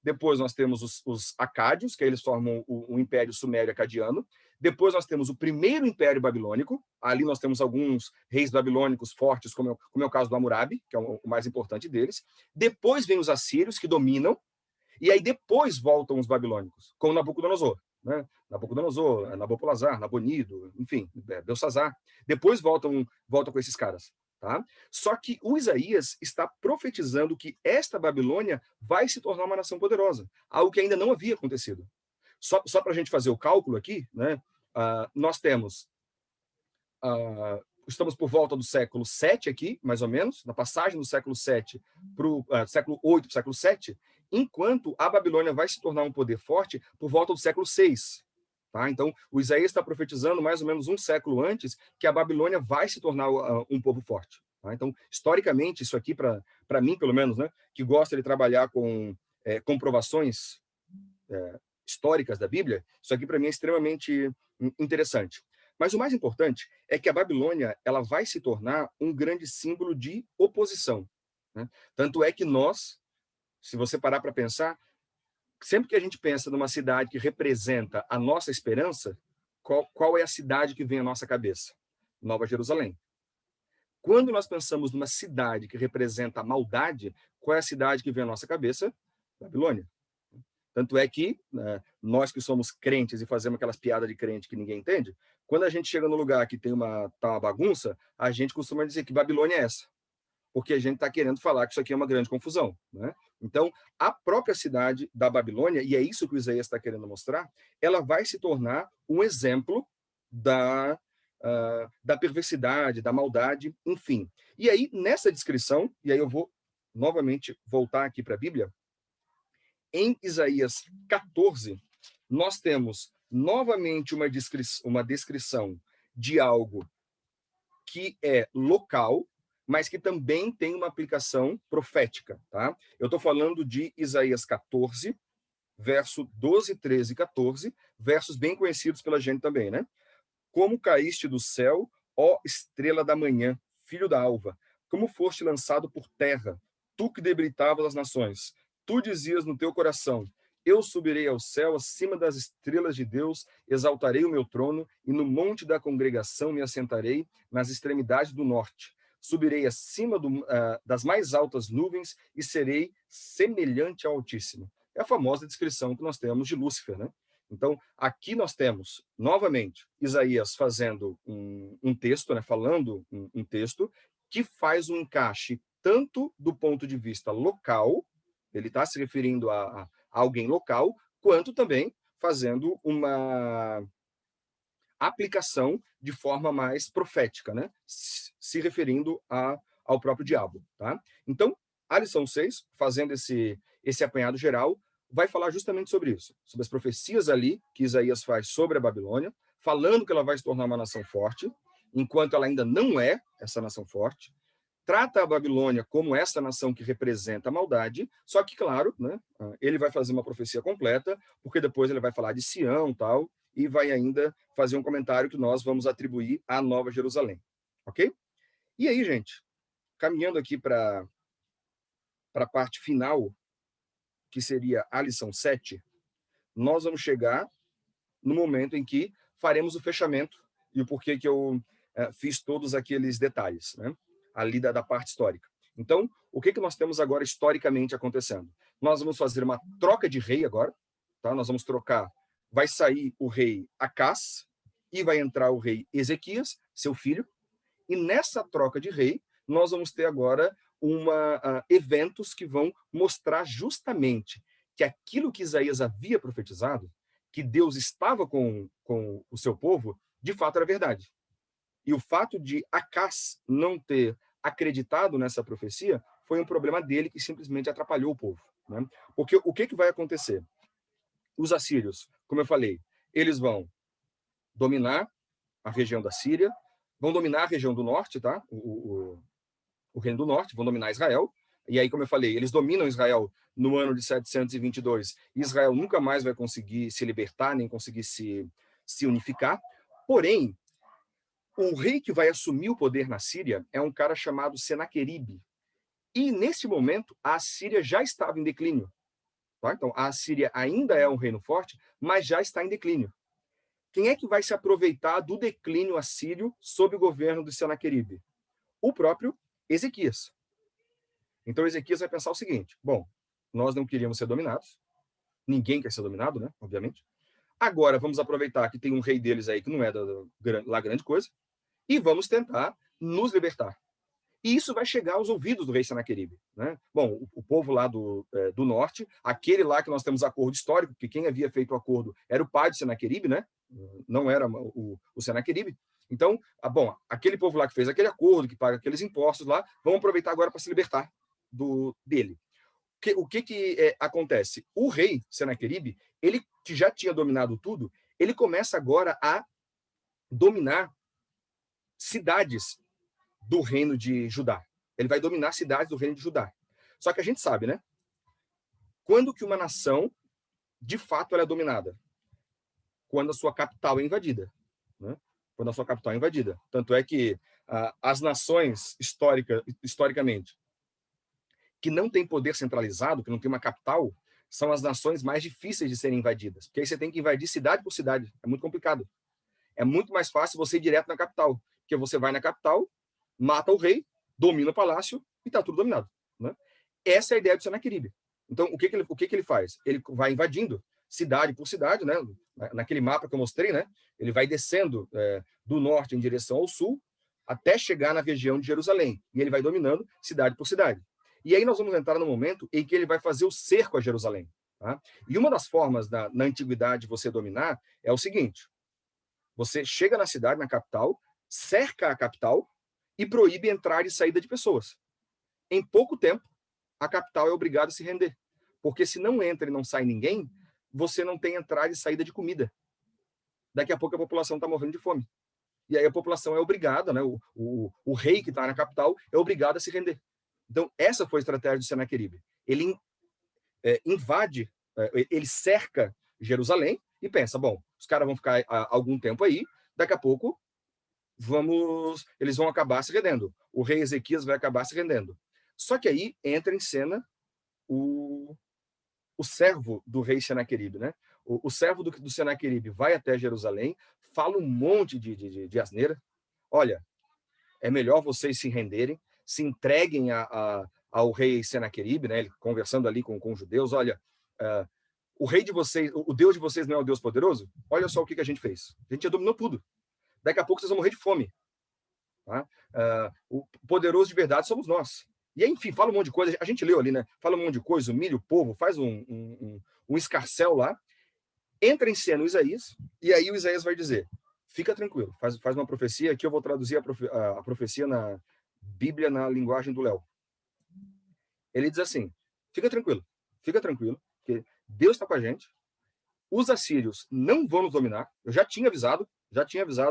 depois nós temos os acádios, que eles formam o Império Sumério Acadiano, depois nós temos o primeiro Império Babilônico, ali nós temos alguns reis babilônicos fortes, como é o caso do Hammurabi, que é o mais importante deles, depois vem os assírios, que dominam, e aí depois voltam os babilônicos, como Nabucodonosor. Né? Nabucodonosor, Nabopolassar, Nabonido, enfim, Belsazar. Depois voltam com esses caras. Tá? Só que o Isaías está profetizando que esta Babilônia vai se tornar uma nação poderosa, algo que ainda não havia acontecido. Só para a gente fazer o cálculo aqui, né? Nós temos... estamos por volta do século 7 aqui, mais ou menos, na passagem do século 7 para o século 8 para o século 7, enquanto a Babilônia vai se tornar um poder forte por volta do século 6. Tá? Então, o Isaías está profetizando mais ou menos um século antes que a Babilônia vai se tornar um povo forte. Tá? Então, historicamente, isso aqui, para mim, pelo menos, né, que gosta de trabalhar com comprovações históricas da Bíblia, isso aqui, para mim, é extremamente interessante. Mas o mais importante é que a Babilônia ela vai se tornar um grande símbolo de oposição. Né? Tanto é que nós, se você parar para pensar, sempre que a gente pensa numa cidade que representa a nossa esperança, qual é a cidade que vem à nossa cabeça? Nova Jerusalém. quando nós pensamos numa cidade que representa a maldade, qual é a cidade que vem à nossa cabeça? Babilônia. Tanto é que nós que somos crentes e fazemos aquelas piadas de crente que ninguém entende, quando a gente chega no lugar que tem tá uma bagunça, a gente costuma dizer que Babilônia é essa, porque a gente está querendo falar que isso aqui é uma grande confusão, né? Então, a própria cidade da Babilônia, e é isso que o Isaías está querendo mostrar, ela vai se tornar um exemplo da perversidade, da maldade, enfim. E aí, nessa descrição, e aí eu vou novamente voltar aqui para a Bíblia, em Isaías 14, nós temos novamente uma descrição de algo que é local, mas que também tem uma aplicação profética, tá? Eu estou falando de Isaías 14, verso 12, 13 e 14, versos bem conhecidos pela gente também, né? Como caíste do céu, ó estrela da manhã, filho da alva, como foste lançado por terra, tu que debritavas as nações. Tu dizias no teu coração, eu subirei ao céu, acima das estrelas de Deus, exaltarei o meu trono, e no monte da congregação me assentarei, nas extremidades do norte. Subirei acima das mais altas nuvens e serei semelhante ao Altíssimo. É a famosa descrição que nós temos de Lúcifer, né? Então, aqui nós temos, novamente, Isaías fazendo um texto, né, falando um texto, que faz um encaixe tanto do ponto de vista local, ele está se referindo a alguém local, quanto também fazendo uma aplicação de forma mais profética, né? Se referindo ao próprio diabo. Tá? Então, a lição 6, fazendo esse apanhado geral, vai falar justamente sobre isso, sobre as profecias ali que Isaías faz sobre a Babilônia, falando que ela vai se tornar uma nação forte, enquanto ela ainda não é essa nação forte, trata a Babilônia como essa nação que representa a maldade, só que, claro, né, ele vai fazer uma profecia completa, porque depois ele vai falar de Sião tal, e vai ainda fazer um comentário que nós vamos atribuir à Nova Jerusalém. Ok? E aí, gente, caminhando aqui para a parte final, que seria a lição 7, nós vamos chegar no momento em que faremos o fechamento, e o porquê que eu fiz todos aqueles detalhes, né? Ali da parte histórica. Então, o que nós temos agora historicamente acontecendo? Nós vamos fazer uma troca de rei agora, tá? Nós vamos trocar, vai sair o rei Acás e vai entrar o rei Ezequias, seu filho, e nessa troca de rei, nós vamos ter agora eventos que vão mostrar justamente que aquilo que Isaías havia profetizado, que Deus estava com o seu povo, de fato era verdade. E o fato de Acás não ter acreditado nessa profecia foi um problema dele que simplesmente atrapalhou o povo, né? Porque o que vai acontecer? Os assírios, como eu falei, eles vão dominar a região da Síria, vão dominar a região do norte, tá? O reino do norte, vão dominar Israel. E aí, como eu falei, eles dominam Israel no ano de 722. E Israel nunca mais vai conseguir se libertar, nem conseguir se unificar. Porém, o rei que vai assumir o poder na Síria é um cara chamado Senaqueribe. E, nesse momento, a Síria já estava em declínio. Tá? Então, a Síria ainda é um reino forte, mas já está em declínio. Quem é que vai se aproveitar do declínio assírio sob o governo de Senaqueribe? O próprio Ezequias. Então, Ezequias vai pensar o seguinte: bom, nós não queríamos ser dominados, ninguém quer ser dominado, né? Obviamente. Agora, vamos aproveitar que tem um rei deles aí que não é lá grande coisa, e vamos tentar nos libertar. E isso vai chegar aos ouvidos do rei Senaqueribe, né? Bom, o povo lá do norte, aquele lá que nós temos acordo histórico, que quem havia feito o acordo era o pai de Senaqueribe, né? Não era o Senaqueribe. Então, bom, aquele povo lá que fez aquele acordo, que paga aqueles impostos lá, vamos aproveitar agora para se libertar dele. O que acontece? O rei Senaqueribe, ele que já tinha dominado tudo, ele começa agora a dominar cidades do reino de Judá. Ele vai dominar cidades do reino de Judá. Só que a gente sabe, né? Quando que uma nação, de fato, ela é dominada? Quando a sua capital é invadida, né? Quando a sua capital é invadida. Tanto é que as nações historicamente que não têm poder centralizado, que não tem uma capital, são as nações mais difíceis de serem invadidas. Porque aí você tem que invadir cidade por cidade. É muito complicado. É muito mais fácil você ir direto na capital. Porque você vai na capital, mata o rei, domina o palácio e está tudo dominado, né? Essa é a ideia do Senaqueribe. Então, o que ele faz? Ele vai invadindo cidade por cidade, né? Naquele mapa que eu mostrei, né? Ele vai descendo do norte em direção ao sul, até chegar na região de Jerusalém. E ele vai dominando cidade por cidade. E aí nós vamos entrar no momento em que ele vai fazer o cerco a Jerusalém. Tá? E uma das formas na antiguidade de você dominar é o seguinte: você chega na cidade, na capital, cerca a capital e proíbe entrada e saída de pessoas. Em pouco tempo, a capital é obrigada a se render. Porque se não entra e não sai ninguém, você não tem entrada e saída de comida. Daqui a pouco a população está morrendo de fome. E aí a população é obrigada, né? O rei que está na capital é obrigado a se render. Então, essa foi a estratégia do Senaqueribe. Ele invade, ele cerca Jerusalém e pensa, bom, os caras vão ficar algum tempo aí, daqui a pouco eles vão acabar se rendendo. O rei Ezequias vai acabar se rendendo. Só que aí entra em cena o servo do rei Senaqueribe, né? O servo do Senaqueribe vai até Jerusalém, fala um monte de asneira. Olha, é melhor vocês se renderem, se entreguem ao rei Senaqueribe, né? Ele conversando ali com os judeus. Olha, o rei de vocês, o Deus de vocês não é o Deus poderoso? Olha só o que a gente fez. A gente já dominou tudo. Daqui a pouco vocês vão morrer de fome. Tá? O poderoso de verdade somos nós. E aí, enfim, fala um monte de coisa. A gente leu ali, né? Fala um monte de coisa, humilha o povo, faz um escarcéu lá. Entra em cena o Isaías, e aí o Isaías vai dizer, fica tranquilo, faz uma profecia, aqui eu vou traduzir a profecia na Bíblia na linguagem do Léo. Ele diz assim, fica tranquilo, porque Deus está com a gente, os assírios não vão nos dominar, eu já tinha avisado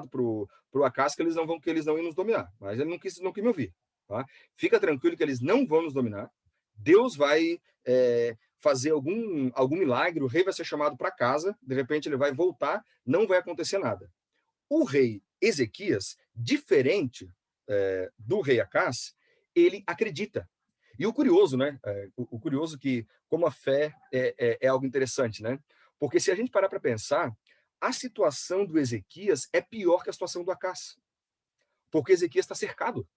pro Acas que eles não iam nos dominar, mas ele não quis me ouvir. Tá? Fica tranquilo que eles não vão nos dominar, Deus vai fazer algum milagre, o rei vai ser chamado para casa, de repente ele vai voltar, não vai acontecer nada. O rei Ezequias, diferente do rei Acas, ele acredita. E o curioso, né? O curioso que, como a fé é algo interessante, né? Porque se a gente parar para pensar, a situação do Ezequias é pior que a situação do Acas. Porque Ezequias está cercado.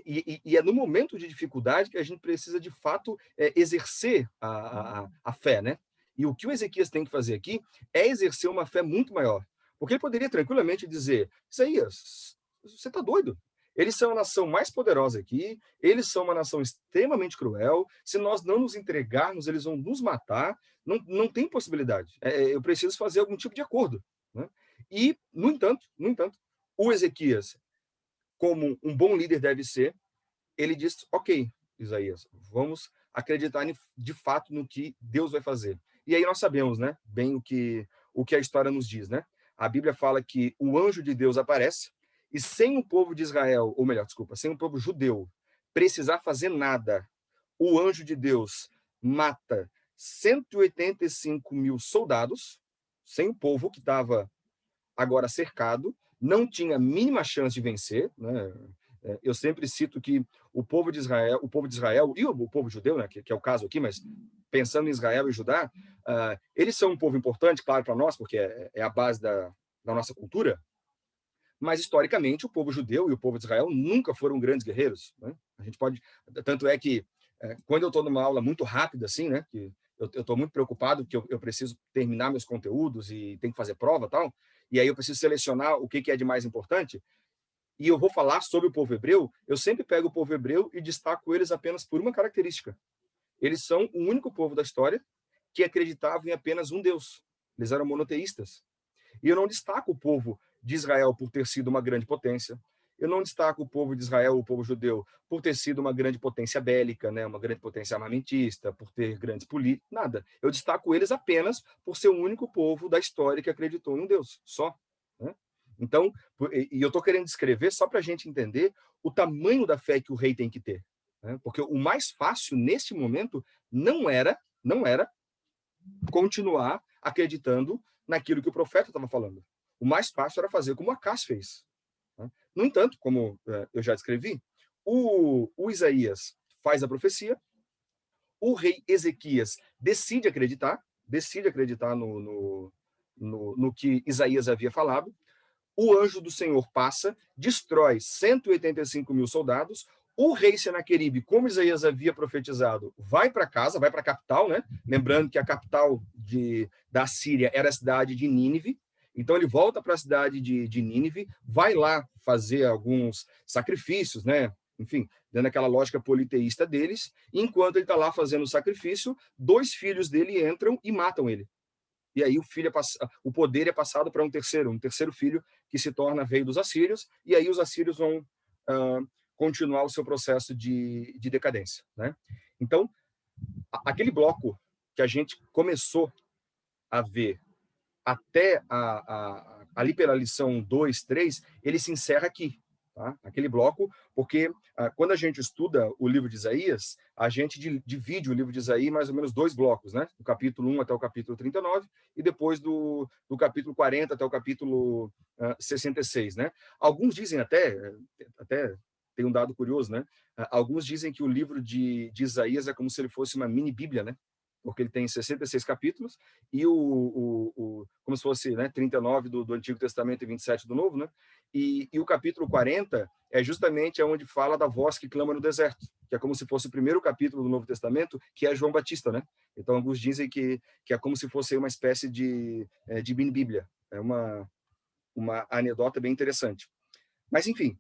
E é no momento de dificuldade que a gente precisa, de fato, exercer a fé, né? E o que o Ezequias tem que fazer aqui é exercer uma fé muito maior. Porque ele poderia tranquilamente dizer, Isaías, você está doido? Eles são a nação mais poderosa aqui, eles são uma nação extremamente cruel, se nós não nos entregarmos, eles vão nos matar, não tem possibilidade. Eu preciso fazer algum tipo de acordo. Né? E, no entanto, o Ezequias, como um bom líder deve ser, ele diz, ok, Isaías, vamos acreditar de fato no que Deus vai fazer. E aí nós sabemos, né, bem o que a história nos diz, né? A Bíblia fala que o anjo de Deus aparece e sem o povo de Israel, ou melhor, desculpa, sem o povo judeu precisar fazer nada, o anjo de Deus mata 185 mil soldados, sem o povo que estava agora cercado, não tinha a mínima chance de vencer, né? Eu sempre cito que o povo de Israel e o povo judeu, né, que é o caso aqui, mas pensando em Israel e Judá, eles são um povo importante, claro, para nós, porque é a base da nossa cultura, mas historicamente o povo judeu e o povo de Israel nunca foram grandes guerreiros. Né? A gente pode, tanto é que quando eu estou numa aula muito rápida, assim, né, que eu estou muito preocupado porque eu preciso terminar meus conteúdos e tem que fazer prova e tal, e aí eu preciso selecionar o que é de mais importante, e eu vou falar sobre o povo hebreu, eu sempre pego o povo hebreu e destaco eles apenas por uma característica. Eles são o único povo da história que acreditava em apenas um Deus. Eles eram monoteístas. E eu não destaco o povo de Israel por ter sido uma grande potência. Eu não destaco o povo de Israel, o povo judeu, por ter sido uma grande potência bélica, né, uma grande potência armamentista, por ter grandes políticos, nada. Eu destaco eles apenas por ser o único povo da história que acreditou em um Deus, só. Né? Então, e eu estou querendo descrever só para a gente entender o tamanho da fé que o rei tem que ter. Né? Porque o mais fácil, neste momento, não era continuar acreditando naquilo que o profeta estava falando. O mais fácil era fazer como Acas fez. No entanto, como eu já descrevi, o Isaías faz a profecia, o rei Ezequias decide acreditar no que Isaías havia falado, o anjo do Senhor passa, destrói 185 mil soldados, o rei Senaqueribe, como Isaías havia profetizado, vai para casa, vai para a capital, né? Lembrando que a capital da Síria era a cidade de Nínive. Então ele volta para a cidade de Nínive, vai lá fazer alguns sacrifícios, né? Enfim, dando aquela lógica politeísta deles. E enquanto ele está lá fazendo o sacrifício, 2 filhos dele entram e matam ele. E aí o poder é passado para um terceiro filho, que se torna rei dos assírios, e aí os assírios vão continuar o seu processo de decadência, né? Então, aquele bloco que a gente começou a ver até ali pela lição 2, 3, ele se encerra aqui, tá? Aquele bloco, porque quando a gente estuda o livro de Isaías, a gente divide o livro de Isaías em mais ou menos 2 blocos, né? Do capítulo 1 até o capítulo 39, e depois do capítulo 40 até o capítulo 66, né? Alguns dizem até tem um dado curioso, né? Alguns dizem que o livro de Isaías é como se ele fosse uma mini Bíblia, né? Porque ele tem 66 capítulos e como se fosse, né, 39 do Antigo Testamento e 27 do Novo, né? E o capítulo 40 é justamente onde fala da voz que clama no deserto, que é como se fosse o primeiro capítulo do Novo Testamento, que é João Batista, né? Então alguns dizem que é como se fosse uma espécie de mini Bíblia. É uma anedota bem interessante. Mas enfim,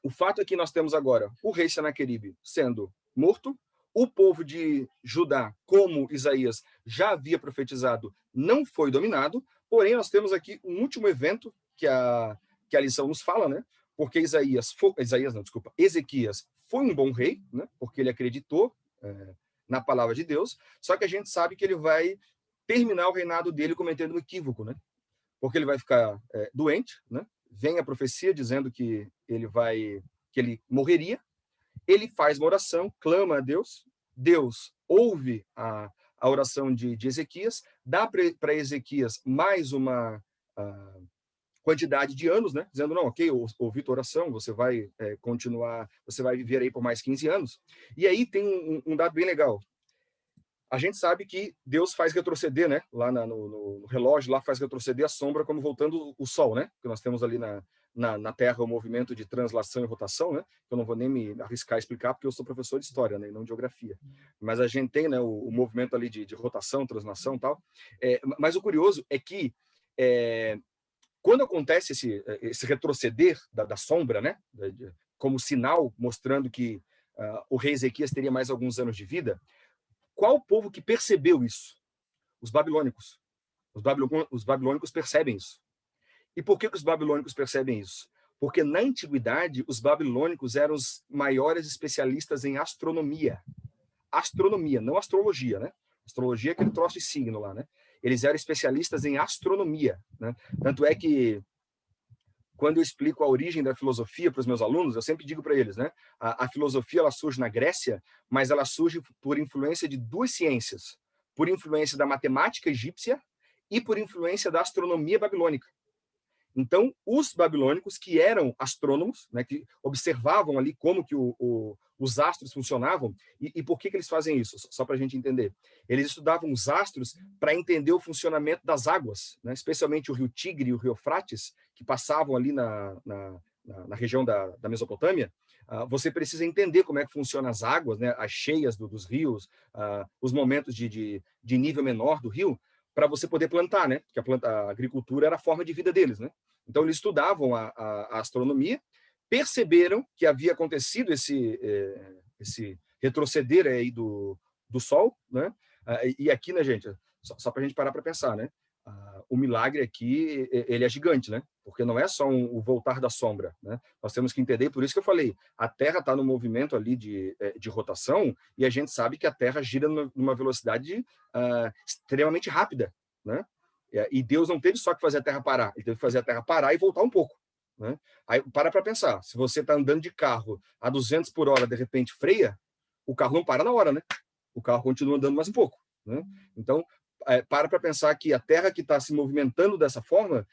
o fato é que nós temos agora o rei Senaqueribe sendo morto, o povo de Judá, como Isaías já havia profetizado, não foi dominado, porém nós temos aqui um último evento que a lição nos fala, né? Porque Ezequias foi um bom rei, né? Porque ele acreditou na palavra de Deus, só que a gente sabe que ele vai terminar o reinado dele cometendo um equívoco, né? Porque ele vai ficar doente, né? Vem a profecia dizendo que ele morreria. Ele faz uma oração, clama a Deus, Deus ouve a oração de Ezequias, dá para Ezequias mais uma quantidade de anos, né? Dizendo, não, ok, ouvi tua oração, você vai continuar, você vai viver aí por mais 15 anos. E aí tem um dado bem legal. A gente sabe que Deus faz retroceder, né? Lá no relógio, lá faz retroceder a sombra como voltando o sol, né? Que nós temos ali na Terra o movimento de translação e rotação, né? Eu não vou nem me arriscar a explicar porque eu sou professor de história, né? E não de geografia. Mas a gente tem, né? O movimento ali de rotação, translação e tal. Mas o curioso é que quando acontece esse retroceder da sombra, né? Como sinal mostrando que o rei Ezequias teria mais alguns anos de vida. Qual o povo que percebeu isso? Os babilônicos. Os babilônicos percebem isso. E por que os babilônicos percebem isso? Porque na antiguidade, os babilônicos eram os maiores especialistas em astronomia. Astronomia, não astrologia, né? Astrologia é aquele troço de signo lá, né? Eles eram especialistas em astronomia, né? Tanto é que quando eu explico a origem da filosofia para os meus alunos, eu sempre digo para eles, né? A filosofia ela surge na Grécia, mas ela surge por influência de 2 ciências, por influência da matemática egípcia e por influência da astronomia babilônica. Então, os babilônicos, que eram astrônomos, né, que observavam ali como que os astros funcionavam, e por que eles fazem isso? Só para a gente entender. Eles estudavam os astros para entender o funcionamento das águas, né, especialmente o rio Tigre e o rio Eufrates, que passavam ali na região da Mesopotâmia. Você precisa entender como é que funcionam as águas, né, as cheias dos rios, os momentos de nível menor do rio, para você poder plantar, né? Porque a agricultura era a forma de vida deles, né? Então eles estudavam a astronomia, perceberam que havia acontecido esse retroceder aí do Sol, né? E aqui, né, gente, só para a gente parar para pensar, né? O milagre aqui, ele é gigante, né? Porque não é só o voltar da sombra, né? Nós temos que entender, por isso que eu falei, a Terra está no movimento ali de rotação e a gente sabe que a Terra gira numa velocidade extremamente rápida, né? E Deus não teve só que fazer a Terra parar, ele teve que fazer a Terra parar e voltar um pouco, né? Aí para pensar, se você está andando de carro a 200 por hora, de repente freia, o carro não para na hora, né? O carro continua andando mais um pouco, né? Então, para pensar que a Terra que está se movimentando dessa forma,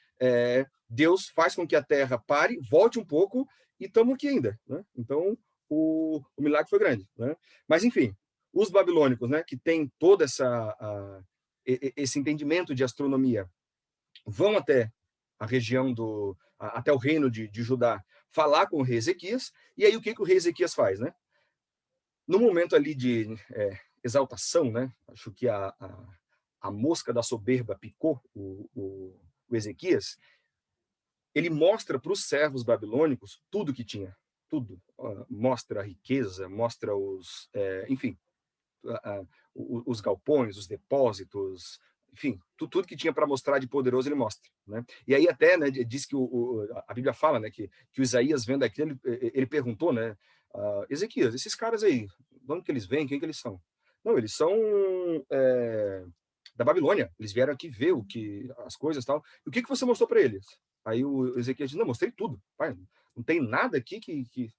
Deus faz com que a Terra pare, volte um pouco e estamos aqui ainda, né? Então, o milagre foi grande, né? Mas, enfim, os babilônicos, né, que têm todo esse entendimento de astronomia, vão até a região até o reino de Judá, falar com o rei Ezequias. E aí o que o rei Ezequias faz, né? No momento ali de exaltação, né? Acho que a mosca da soberba picou o Ezequias. Ele mostra para os servos babilônicos tudo que tinha, tudo. Mostra a riqueza, mostra enfim, os galpões, os depósitos, enfim, tudo que tinha para mostrar de poderoso ele mostra, né? E aí até, né, diz que a Bíblia fala, né, que o Isaías vendo aquilo, ele perguntou, né, Ezequias, esses caras aí, de onde que eles vêm, quem que eles são? Não, eles são da Babilônia, eles vieram aqui ver as coisas e tal. E o que você mostrou para eles? Aí o Ezequias diz, não, mostrei tudo, pai, não tem nada aqui que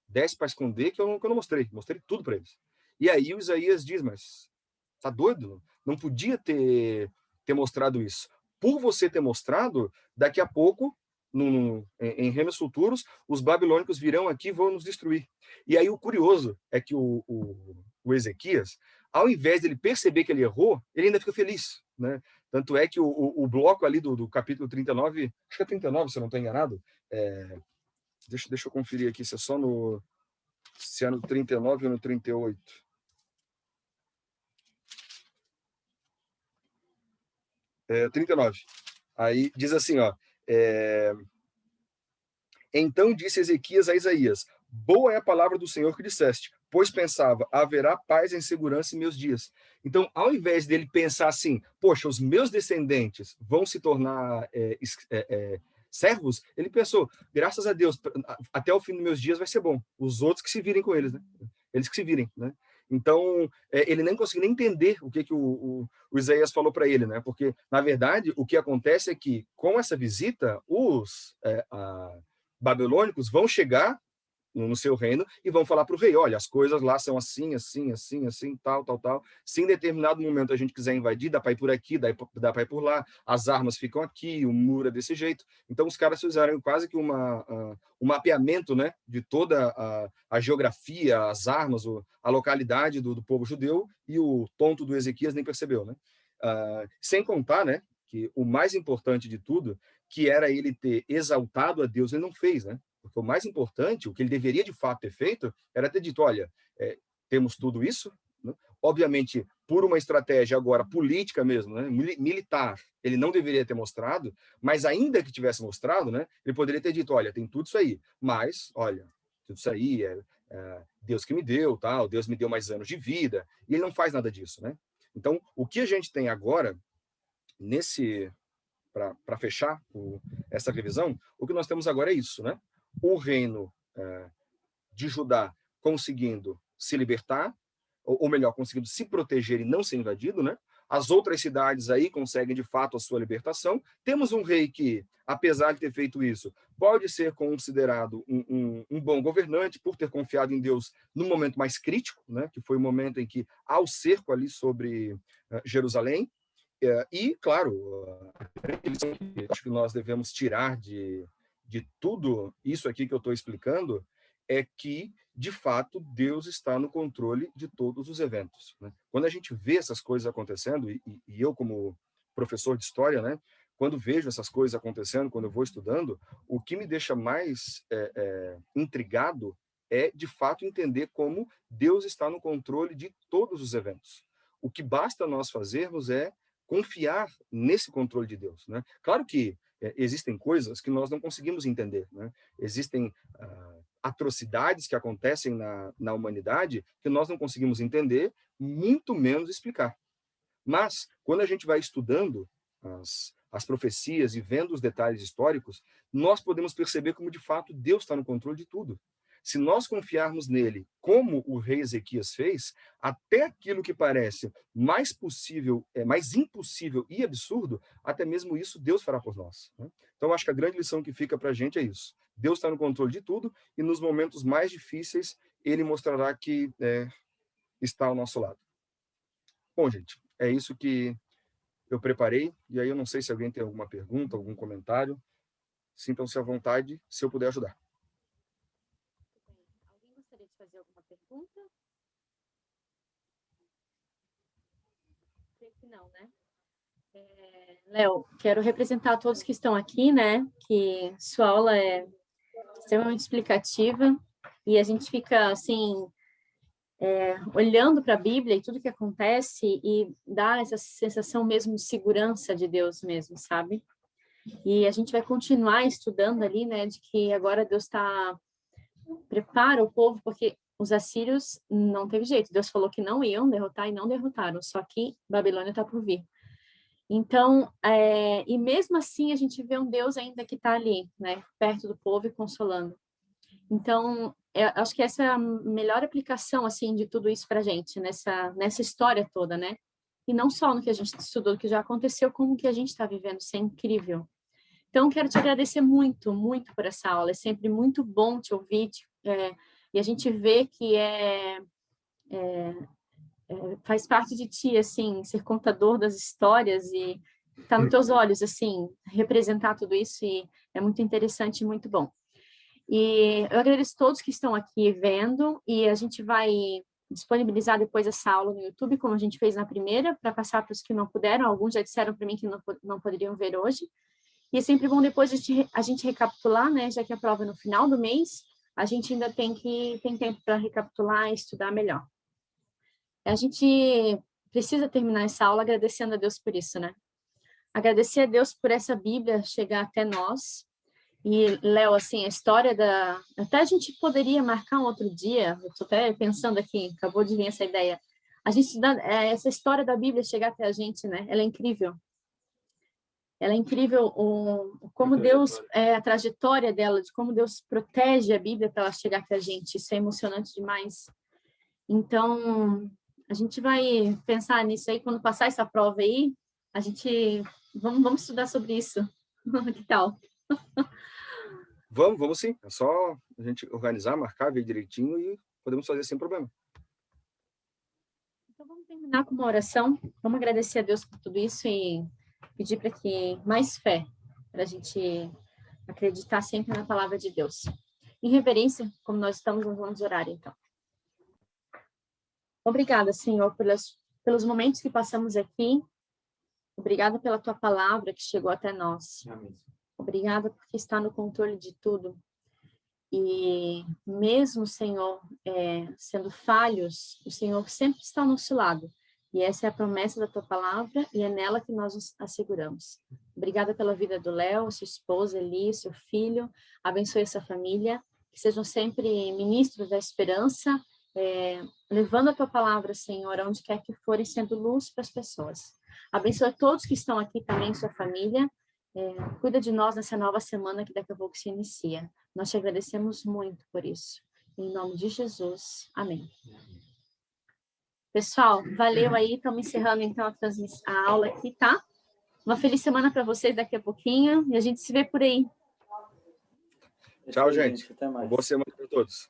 desse para esconder que eu não mostrei tudo para eles. E aí o Isaías diz, mas tá doido? Não podia ter mostrado isso. Por você ter mostrado, daqui a pouco, em reinos futuros, os babilônicos virão aqui e vão nos destruir. E aí o curioso é que o Ezequias, ao invés de ele perceber que ele errou, ele ainda fica feliz, né? Tanto é que o bloco ali do capítulo 39, acho que é 39, se eu não estou enganado, deixa eu conferir aqui se é só se é no 39 ou no 38. 39. Aí diz assim, ó, então disse Ezequias a Isaías, boa é a palavra do Senhor que disseste, pois pensava, haverá paz e segurança em meus dias. Então, ao invés dele pensar assim, poxa, os meus descendentes vão se tornar servos, ele pensou, graças a Deus, até o fim dos meus dias vai ser bom. Os outros que se virem com eles, né? Eles que se virem, né? Então, ele nem conseguiu nem entender o que o Isaías falou para ele, né? Porque, na verdade, o que acontece é que, com essa visita, os babilônicos vão chegar no seu reino e vão falar para o rei, olha, as coisas lá são assim, assim, assim, assim, tal, tal, tal. Se em determinado momento a gente quiser invadir, dá para ir por aqui, dá para ir por lá, as armas ficam aqui, o muro é desse jeito. Então os caras fizeram quase que um mapeamento, né, de toda a geografia, as armas, a localidade do povo judeu, e o tonto do Ezequias nem percebeu, né? Sem contar, né, que o mais importante de tudo, que era ele ter exaltado a Deus, ele não fez, né? Porque o mais importante, o que ele deveria de fato ter feito, era ter dito, olha, temos tudo isso, né? Obviamente, por uma estratégia agora política mesmo, né? Militar, ele não deveria ter mostrado, mas ainda que tivesse mostrado, né? Ele poderia ter dito, olha, tem tudo isso aí, mas, olha, tudo isso aí Deus que me deu, tal, Deus me deu mais anos de vida, e ele não faz nada disso, né? Então, o que a gente tem agora, para fechar essa revisão, o que nós temos agora é isso, né? O reino de Judá conseguindo se libertar, ou melhor, conseguindo se proteger e não ser invadido, né? As outras cidades aí conseguem, de fato, a sua libertação. Temos um rei que, apesar de ter feito isso, pode ser considerado um bom governante por ter confiado em Deus no momento mais crítico, né? Que foi o momento em que há o cerco ali sobre Jerusalém. E, claro, acho que nós devemos tirar de tudo isso aqui que eu estou explicando é que, de fato, Deus está no controle de todos os eventos, né? Quando a gente vê essas coisas acontecendo, e eu, como professor de história, né, quando vejo essas coisas acontecendo, quando eu vou estudando, o que me deixa mais intrigado é, de fato, entender como Deus está no controle de todos os eventos. O que basta nós fazermos é confiar nesse controle de Deus, né? Claro que existem coisas que nós não conseguimos entender, né? Existem atrocidades que acontecem na humanidade que nós não conseguimos entender, muito menos explicar. Mas, quando a gente vai estudando as profecias e vendo os detalhes históricos, nós podemos perceber como, de fato, Deus está no controle de tudo. Se nós confiarmos nele, como o rei Ezequias fez, até aquilo que parece mais possível, mais impossível e absurdo, até mesmo isso Deus fará por nós, né? Então, acho que a grande lição que fica para a gente é isso. Deus está no controle de tudo e nos momentos mais difíceis, ele mostrará que está ao nosso lado. Bom, gente, é isso que eu preparei. E aí eu não sei se alguém tem alguma pergunta, algum comentário. Sintam-se à vontade, se eu puder ajudar. Alguém gostaria de fazer alguma pergunta? Creio que não, né? Léo, quero representar todos que estão aqui, né? Que sua aula é extremamente explicativa e a gente fica, assim, olhando para a Bíblia e tudo que acontece e dá essa sensação mesmo de segurança de Deus mesmo, sabe? E a gente vai continuar estudando ali, né? De que agora Deus prepara o povo, porque os assírios não teve jeito. Deus falou que não iam derrotar e não derrotaram, só que Babilônia está por vir. Então, e mesmo assim a gente vê um Deus ainda que está ali, né, perto do povo e consolando. Então, acho que essa é a melhor aplicação, assim, de tudo isso para a gente, nessa história toda, né? E não só no que a gente estudou, que já aconteceu, como o que a gente está vivendo, isso é incrível. Então, quero te agradecer muito, muito por essa aula, é sempre muito bom te ouvir, e a gente vê que faz parte de ti, assim, ser contador das histórias e tá nos teus olhos, assim, representar tudo isso e é muito interessante e muito bom. E eu agradeço a todos que estão aqui vendo e a gente vai disponibilizar depois essa aula no YouTube, como a gente fez na primeira, para passar para os que não puderam. Alguns já disseram para mim que não poderiam ver hoje. E é sempre bom depois a gente recapitular, né? Já que a prova é no final do mês, a gente ainda tem tempo para recapitular e estudar melhor. A gente precisa terminar essa aula agradecendo a Deus por isso, né? Agradecer a Deus por essa Bíblia chegar até nós. E, Léo, assim, a história até a gente poderia marcar um outro dia, eu estou até pensando aqui, acabou de vir essa ideia. A gente essa história da Bíblia chegar até a gente, né? Ela é incrível. Ela é incrível como Deus, a trajetória dela, de como Deus protege a Bíblia para ela chegar até a gente. Isso é emocionante demais. Então, a gente vai pensar nisso aí, quando passar essa prova aí, a gente, vamos estudar sobre isso. Que tal? Vamos sim. É só a gente organizar, marcar, ver direitinho e podemos fazer sem problema. Então, vamos terminar com uma oração. Vamos agradecer a Deus por tudo isso e pedir para que mais fé, para a gente acreditar sempre na palavra de Deus. Em reverência, como nós estamos, vamos orar, então. Obrigada, Senhor, pelos momentos que passamos aqui. Obrigada pela tua palavra que chegou até nós. Amém. Obrigada porque está no controle de tudo. E mesmo, Senhor, sendo falhos, o Senhor sempre está ao nosso lado. E essa é a promessa da tua palavra e é nela que nós nos asseguramos. Obrigada pela vida do Léo, sua esposa, Eli, seu filho. Abençoe essa família. Que sejam sempre ministros da esperança, levando a tua palavra, Senhor, onde quer que forem, sendo luz para as pessoas. Abençoa todos que estão aqui também, sua família. Cuida de nós nessa nova semana que daqui a pouco se inicia. Nós te agradecemos muito por isso. Em nome de Jesus. Amém. Pessoal, valeu aí. Estamos encerrando então a aula aqui, tá? Uma feliz semana para vocês daqui a pouquinho e a gente se vê por aí. Tchau, gente. Até mais. Boa semana para todos.